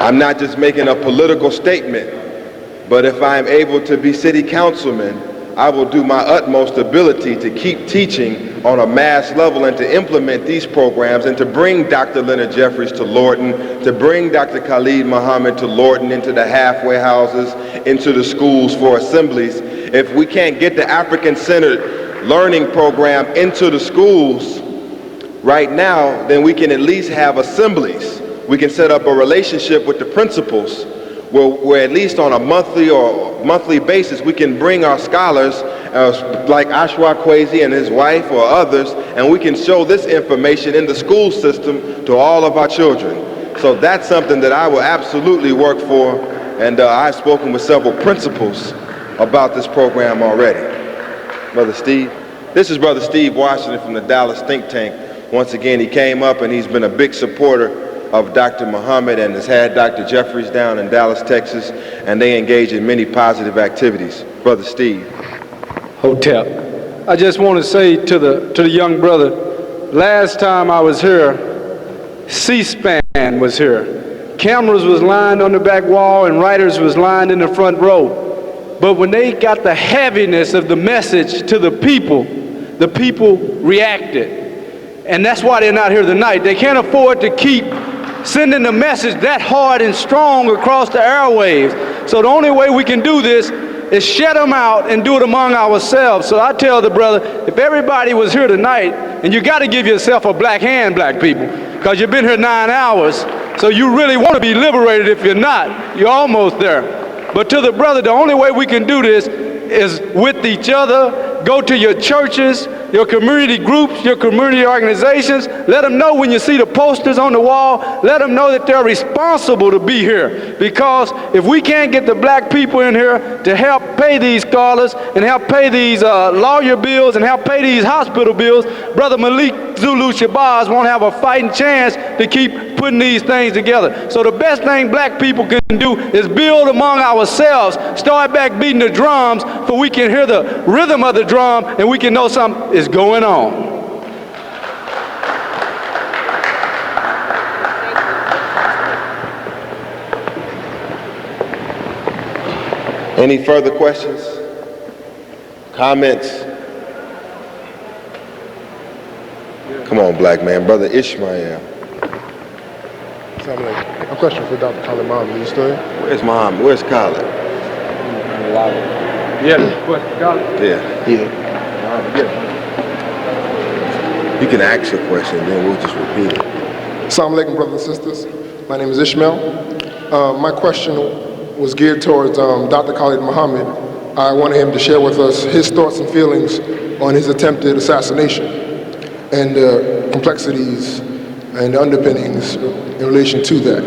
S2: I'm not just making a political statement, but if I'm able to be city councilman, I will do my utmost ability to keep teaching on a mass level and to implement these programs and to bring Dr. Leonard Jeffries to Lorton, to bring Dr. Khalid Muhammad to Lorton, into the halfway houses, into the schools for assemblies. If we can't get the African-centered learning program into the schools right now, then we can at least have assemblies. We can set up a relationship with the principals where at least on a monthly basis we can bring our scholars like Ashra Kwesi and his wife or others, and we can show this information in the school system to all of our children. So that's something that I will absolutely work for, and I've spoken with several principals about this program already. Brother Steve, this is Brother Steve Washington from the Dallas think tank. Once again, he came up and he's been a big supporter of Dr. Muhammad and has had Dr. Jeffries down in Dallas, Texas, and they engage in many positive activities. Brother Steve.
S6: Hotep. I just want to say to the young brother, last time I was here, C-SPAN was here. Cameras was lined on the back wall and writers was lined in the front row. But when they got the heaviness of the message to the people reacted. And that's why they're not here tonight. They can't afford to keep sending the message that hard and strong across the airwaves. So the only way we can do this is shut them out and do it among ourselves. So I tell the brother, if everybody was here tonight, and you got to give yourself a black hand, black people, because you've been here 9 hours, so you really want to be liberated. If you're not, you're almost there. But to the brother, the only way we can do this is with each other. Go to your churches, your community groups, your community organizations. Let them know when you see the posters on the wall, let them know that they're responsible to be here. Because if we can't get the black people in here to help pay these scholars and help pay these lawyer bills and help pay these hospital bills, Brother Malik Zulu Shabazz won't have a fighting chance to keep putting these things together. So the best thing black people can do is build among ourselves, start back beating the drums so we can hear the rhythm of the drum and we can know something is going on.
S2: Any further questions? Comments? Come on, black man. Brother Ishmael.
S10: A question for Dr. Khalid Muhammad. You still here?
S2: Where's Muhammad? Where's Khalid?
S6: Yeah, question, Khalid?
S2: Yeah. You can ask your question, then we'll just repeat it.
S10: Assalamu alaikum, brothers and sisters. My name is Ishmael. My question was geared towards Dr. Khalid Muhammad. I wanted him to share with us his thoughts and feelings on his attempted assassination and the complexities and the underpinnings in relation to that.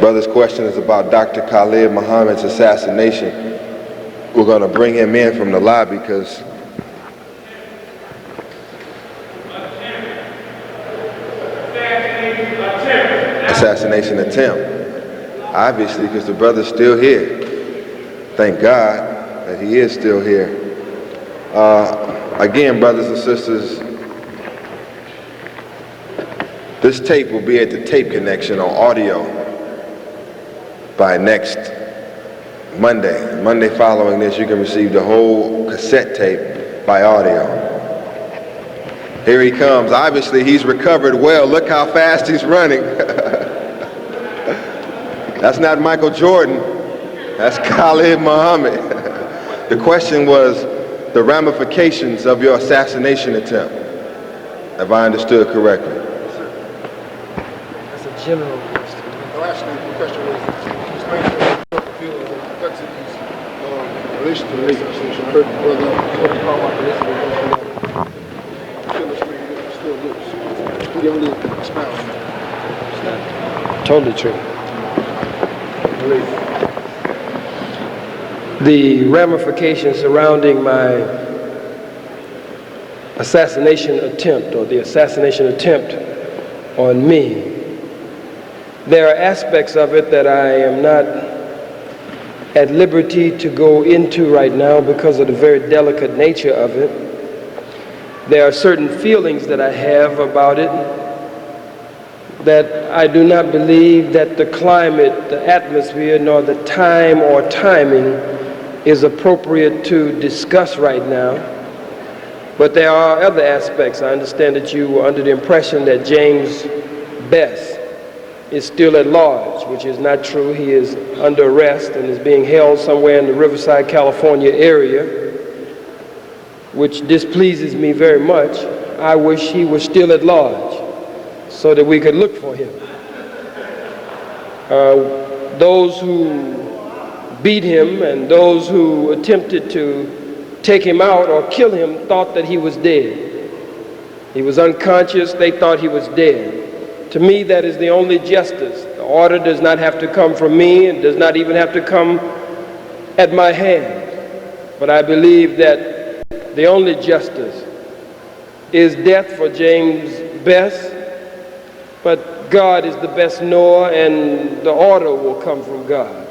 S2: Brother's question is about Dr. Khalid Muhammad's assassination. We're going to bring him in from the lobby because assassination attempt. Obviously, because the brother's still here. Thank God that he is still here. Again, brothers and sisters, this tape will be at the tape connection on audio by next Monday. Monday following this, you can receive the whole cassette tape by audio. Here he comes. Obviously, he's recovered well. Look how fast he's running. That's not Michael Jordan. That's Khalid Muhammad. The question was the ramifications of your assassination attempt. Have I understood correctly?
S6: That's a general question.
S10: No, actually, the question was explain the feelings and complexities in relation to the assassination. I heard the brother
S6: Totally true. The ramifications surrounding my assassination attempt, or the assassination attempt on me, there are aspects of it that I am not at liberty to go into right now because of the very delicate nature of it. There are certain feelings that I have about it that I do not believe that the climate, the atmosphere, nor the time or timing is appropriate to discuss right now. But there are other aspects. I understand that you were under the impression that James Best is still at large, which is not true. He is under arrest and is being held somewhere in the Riverside, California area, which displeases me very much. I wish he was still at large so that we could look for him. Those who beat him and those who attempted to take him out or kill him thought that he was dead. He was unconscious. They thought he was dead. To me, that is the only justice. The order does not have to come from me and does not even have to come at my hand. But I believe that the only justice is death for James Best. But God is the best knower, and the order will come from God.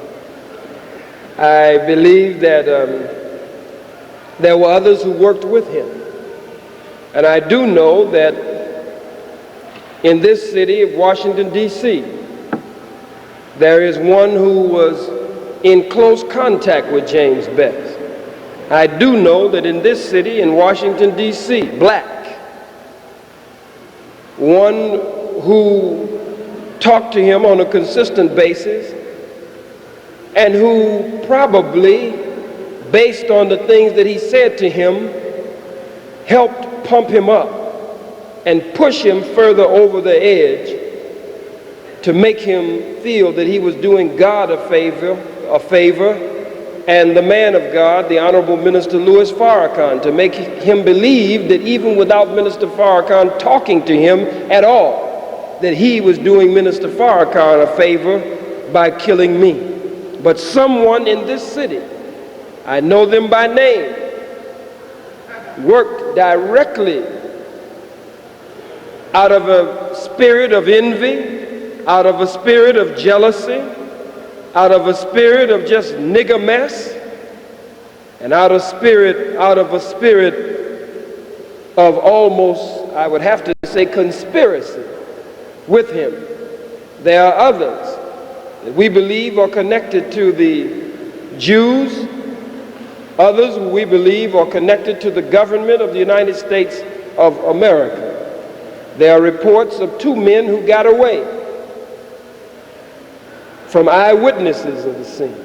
S6: I believe that there were others who worked with him. And I do know that in this city of Washington, D.C., there is one who was in close contact with James Best. I do know that in this city, in Washington, D.C., black, one who talked to him on a consistent basis and who probably, based on the things that he said to him, helped pump him up and push him further over the edge to make him feel that he was doing God a favor, and the man of God, the Honorable Minister Louis Farrakhan, to make him believe that even without Minister Farrakhan talking to him at all, that he was doing Minister Farrakhan a favor by killing me. But someone in this city, I know them by name, worked directly out of a spirit of envy, out of a spirit of jealousy, out of a spirit of just nigger mess, and out of a spirit of almost, I would have to say, conspiracy with him. There are others that we believe are connected to the Jews, others who we believe are connected to the government of the United States of America. There are reports of 2 men who got away from eyewitnesses of the scene.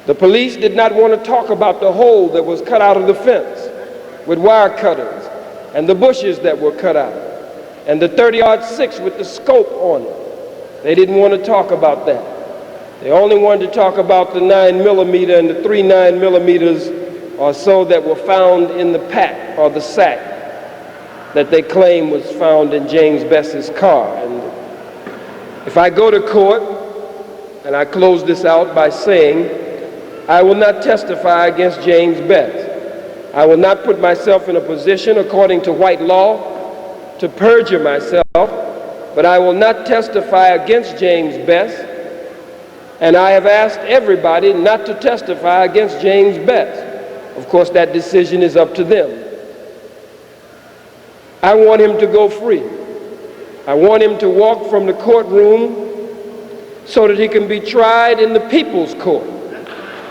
S6: The police did not want to talk about the hole that was cut out of the fence with wire cutters and the bushes that were cut out and the 30-06 with the scope on it. They didn't want to talk about that. They only wanted to talk about the 9mm and the 3 9mm or so that were found in the pack or the sack that they claim was found in James Best's car. And if I go to court, and I close this out by saying, I will not testify against James Best. I will not put myself in a position, according to white law, to perjure myself, but I will not testify against James Best. And I have asked everybody not to testify against James Best. Of course, that decision is up to them. I want him to go free. I want him to walk from the courtroom so that he can be tried in the people's court.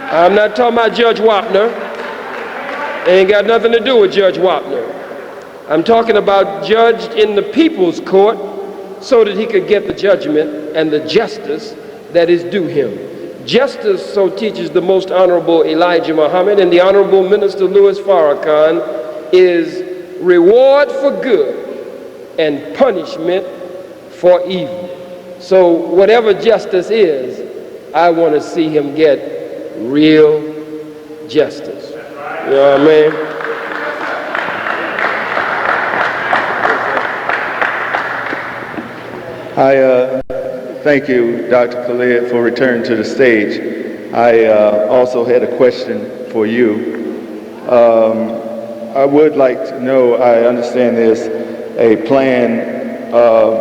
S6: I'm not talking about Judge Wapner. It ain't got nothing to do with Judge Wapner. I'm talking about judged in the people's court so that he could get the judgment and the justice that is due him. Justice, so teaches the Most Honorable Elijah Muhammad, and the Honorable Minister Louis Farrakhan, is reward for good and punishment for evil. So whatever justice is, I want to see him get real justice. You know what I mean?
S1: thank you, Dr. Khalid, for returning to the stage. I also had a question for you. I would like to know, I understand there's a plan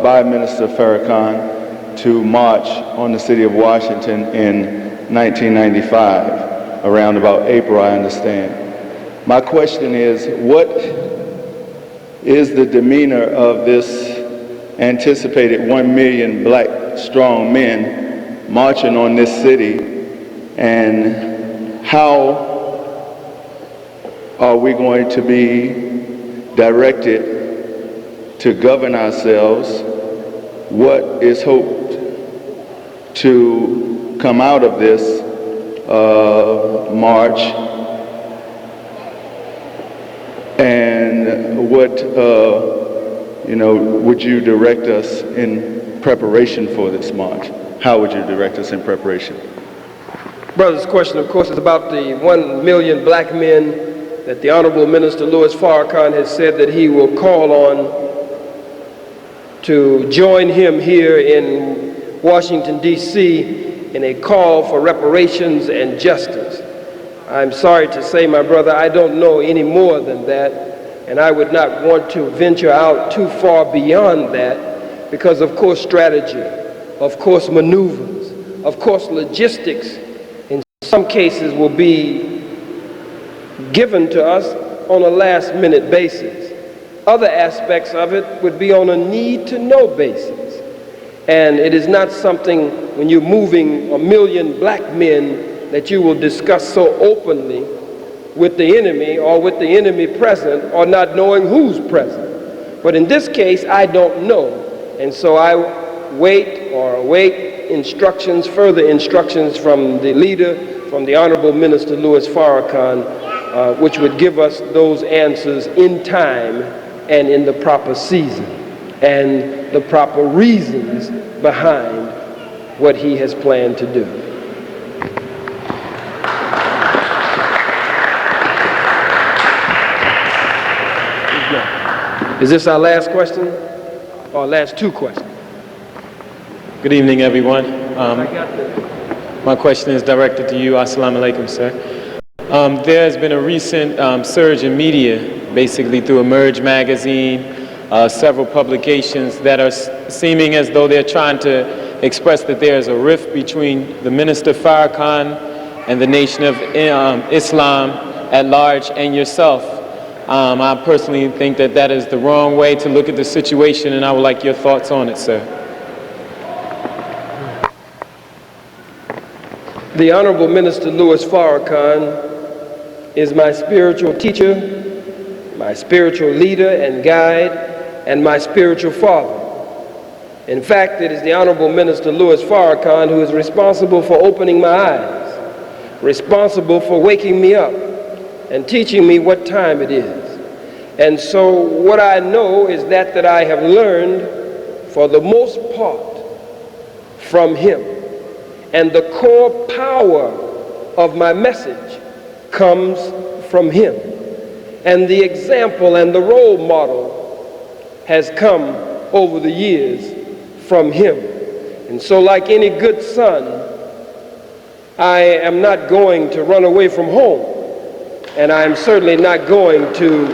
S1: by Minister Farrakhan to march on the city of Washington in 1995, around about April, I understand. My question is, what is the demeanor of this anticipated 1 million black strong men marching on this city, and how are we going to be directed to govern ourselves? What is hoped to come out of this march, and what would you direct us in preparation for this march? How would you direct us in preparation?
S6: Brother's question, of course, is about the 1 million black men that the Honorable Minister Louis Farrakhan has said that he will call on to join him here in Washington, D.C. in a call for reparations and justice. I'm sorry to say, my brother, I don't know any more than that, and I would not want to venture out too far beyond that, because of course strategy, of course maneuvers, of course logistics in some cases will be given to us on a last-minute basis. Other aspects of it would be on a need-to-know basis. And it is not something, when you're moving 1 million black men, that you will discuss so openly with the enemy or with the enemy present or not knowing who's present. But in this case, I don't know. And so I await instructions, further instructions from the leader, from the Honorable Minister Louis Farrakhan, which would give us those answers in time and in the proper season and the proper reasons behind what he has planned to do. Is this our last question or last two questions?
S11: Good evening, everyone. My question is directed to you. Assalamu alaikum, sir. There has been a recent surge in media, basically through Emerge magazine, several publications that are seeming as though they're trying to express that there is a rift between the Minister Farrakhan and the Nation of Islam at large and yourself. I personally think that that is the wrong way to look at the situation, and I would like your thoughts on it, sir.
S6: The Honorable Minister Louis Farrakhan is my spiritual teacher, my spiritual leader and guide, and my spiritual father. In fact, it is the Honorable Minister Louis Farrakhan who is responsible for opening my eyes, responsible for waking me up and teaching me what time it is. And so what I know is that I have learned for the most part from him. And the core power of my message comes from him. And the example and the role model has come over the years from him. And so like any good son, I am not going to run away from home. And I am certainly not going to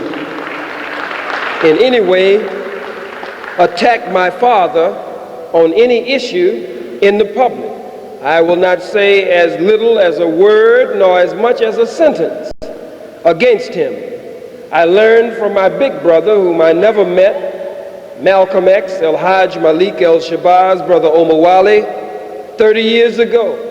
S6: in any way attack my father on any issue in the public. I will not say as little as a word nor as much as a sentence against him. I learned from my big brother, whom I never met, Malcolm X, El-Hajj Malik El-Shabazz, Brother Omar Wali, 30 years ago.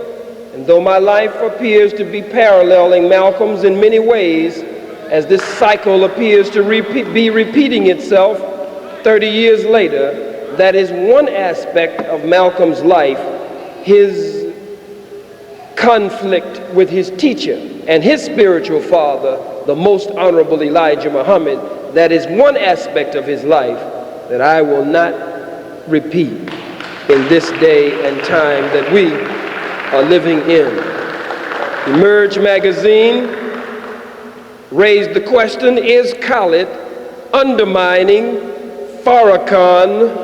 S6: And though my life appears to be paralleling Malcolm's in many ways, as this cycle appears to be repeating itself 30 years later, that is one aspect of Malcolm's life, his conflict with his teacher and his spiritual father, the Most Honorable Elijah Muhammad. That is one aspect of his life that I will not repeat in this day and time that we are living in. Emerge magazine raised the question, is Khalid undermining Farrakhan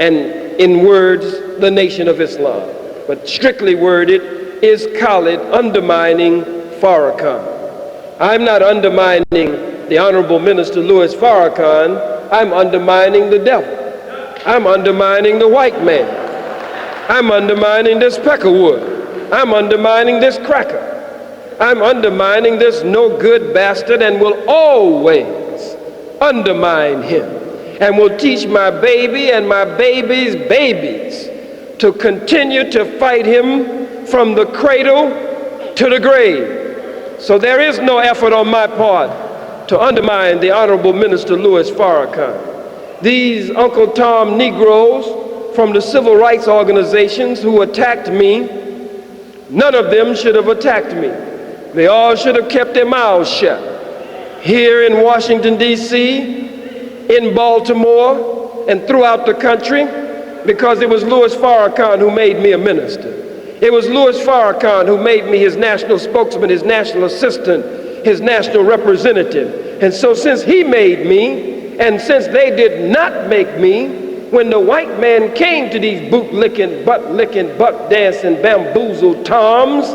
S6: and in words, the Nation of Islam. But strictly worded, is Khalid undermining Farrakhan? I'm not undermining the Honorable Minister Louis Farrakhan. I'm undermining the devil. I'm undermining the white man. I'm undermining this Peckerwood. I'm undermining this cracker. I'm undermining this no good bastard, and will always undermine him, and will teach my baby and my baby's babies to continue to fight him from the cradle to the grave. So there is no effort on my part to undermine the Honorable Minister Louis Farrakhan. These Uncle Tom Negroes from the civil rights organizations who attacked me, none of them should have attacked me. They all should have kept their mouths shut. Here in Washington, D.C., in Baltimore, and throughout the country, because it was Louis Farrakhan who made me a minister. It was Louis Farrakhan who made me his national spokesman, his national assistant, his national representative. And so since he made me, and since they did not make me, when the white man came to these boot-licking, butt-licking, buck-dancing, bamboozled toms,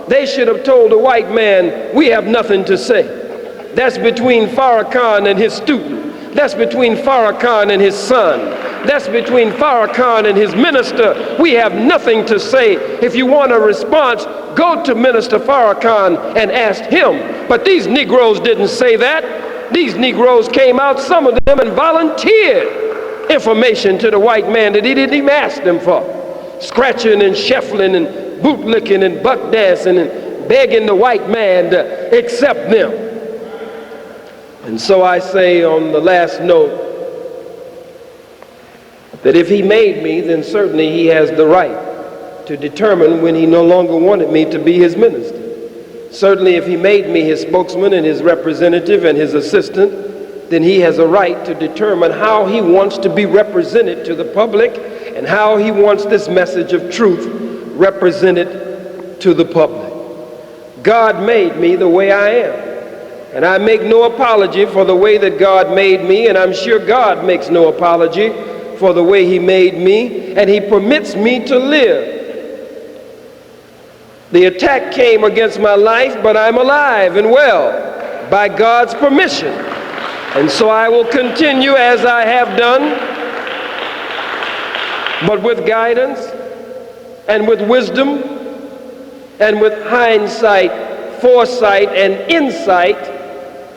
S6: they should have told the white man, we have nothing to say. That's between Farrakhan and his student. That's between Farrakhan and his son. That's between Farrakhan and his minister. We have nothing to say. If you want a response, go to Minister Farrakhan and ask him. But these Negroes didn't say that. These Negroes came out, some of them, and volunteered information to the white man that he didn't even ask them for. Scratching and shuffling and bootlicking and buck dancing and begging the white man to accept them. And so I say on the last note that if he made me, then certainly he has the right to determine when he no longer wanted me to be his minister. Certainly if he made me his spokesman and his representative and his assistant, then he has a right to determine how he wants to be represented to the public and how he wants this message of truth represented to the public. God made me the way I am. And I make no apology for the way that God made me, and I'm sure God makes no apology for the way he made me, and he permits me to live. The attack came against my life, but I'm alive and well by God's permission. And so I will continue as I have done, but with guidance and with wisdom and with hindsight, foresight, and insight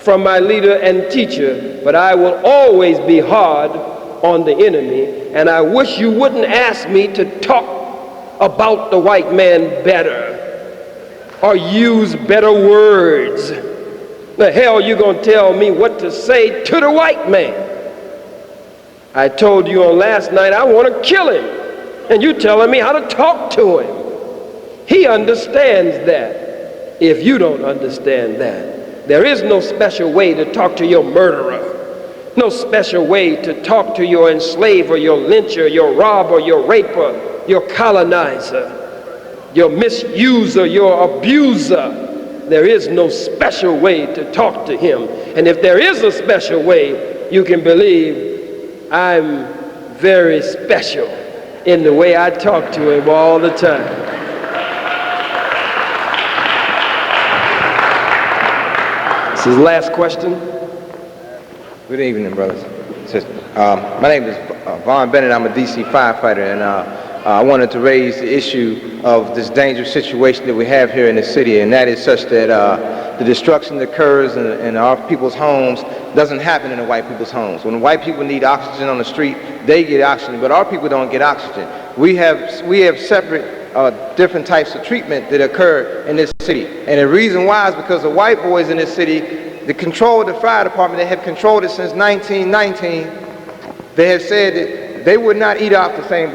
S6: from my leader and teacher. But I will always be hard on the enemy, and I wish you wouldn't ask me to talk about the white man better or use better words. The hell you gonna tell me what to say to the white man? I told you on last night I want to kill him, and you telling me how to talk to him. He understands that. If you don't understand that, there is no special way to talk to your murderer, no special way to talk to your enslaver, your lyncher, your robber, your raper, your colonizer, your misuser, your abuser. There is no special way to talk to him. And if there is a special way, you can believe I'm very special in the way I talk to him all the time. This is the last question.
S2: Good evening, brothers and sisters. My name is Vaughn Bennett. I'm a DC firefighter, and I wanted to raise the issue of this dangerous situation that we have here in the city, and that is such that the destruction that occurs in our people's homes doesn't happen in the white people's homes. When the white people need oxygen on the street, they get oxygen, but our people don't get oxygen. We have separate different types of treatment that occur in this city, and the reason why is because the white boys in this city, the control of the fire department, they have controlled it since 1919. They have said that they would not eat off the same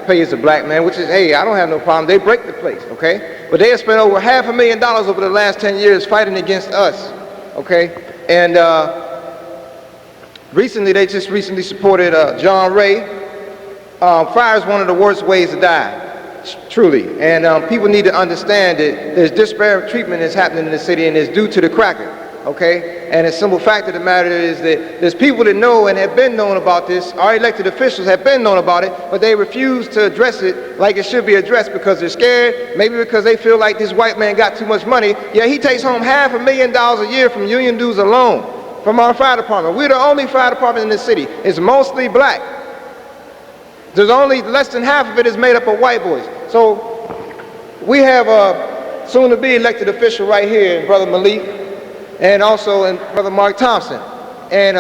S2: pay as a black man, which is, hey, I don't have no problem. They break the place, okay? But they have spent over $500,000 over the last 10 years fighting against us, okay? And they just recently supported John Ray. Fire is one of the worst ways to die, truly. And people need to understand that there's disparate treatment that's happening in the city, and it's due to the cracker. Okay,
S12: And the simple fact of the matter is that there's people that know and have been known about this, our elected officials have been known about it, but they refuse to address it like it should be addressed because they're scared, maybe because they feel like this white man got too much money. Yeah, he takes home $500,000 a year from union dues alone, from our fire department. We're the only fire department in the city. It's mostly black. There's only less than half of it is made up of white boys. So we have a soon-to-be elected official right here, Brother Malik, and also in Brother Mark Thompson. And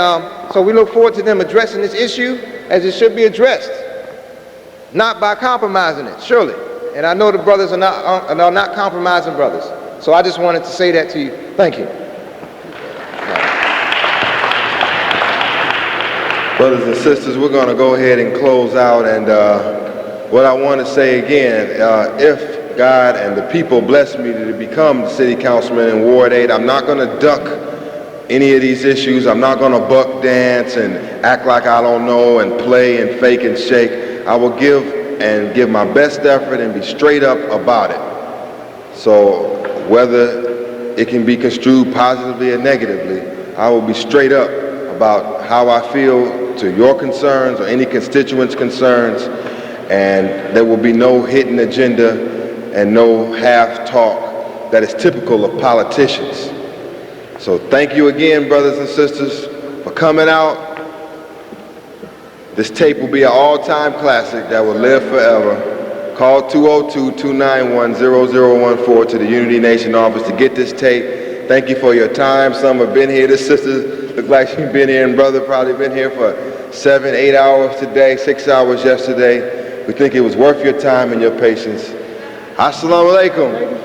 S12: so we look forward to them addressing this issue as it should be addressed, not by compromising it, surely. And I know the brothers are not compromising brothers. So I just wanted to say that to you. Thank you.
S2: Brothers and sisters, we're going to go ahead and close out. And what I want to say again, if God and the people bless me to become the city councilman in Ward 8, I'm not going to duck any of these issues. I'm not going to buck dance and act like I don't know and play and fake and shake. I will give my best effort and be straight up about it. So whether it can be construed positively or negatively, I will be straight up about how I feel to your concerns or any constituents' concerns, and there will be no hidden agenda and no half talk that is typical of politicians. So thank you again, brothers and sisters, for coming out. This tape will be an all-time classic that will live forever. Call 202-291-0014 to the Unity Nation office to get this tape. Thank you for your time. Some have been here. This sister look like she's been here, and brother probably been here for 7, 8 hours today, 6 hours yesterday. We think it was worth your time and your patience. Assalamu alaikum.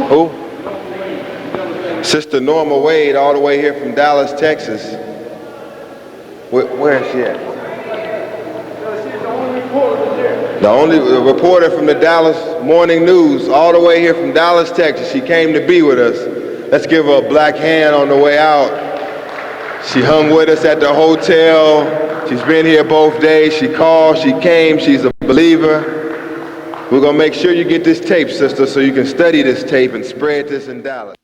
S2: Who? Sister Norma Wade, all the way here from Dallas, Texas. Where is she at? The only reporter from the Dallas Morning News, all the way here from Dallas, Texas. She came to be with us. Let's give her a black hand on the way out. She hung with us at the hotel. She's been here both days. She called, she came, she's a believer. We're gonna make sure you get this tape, sister, so you can study this tape and spread this in Dallas.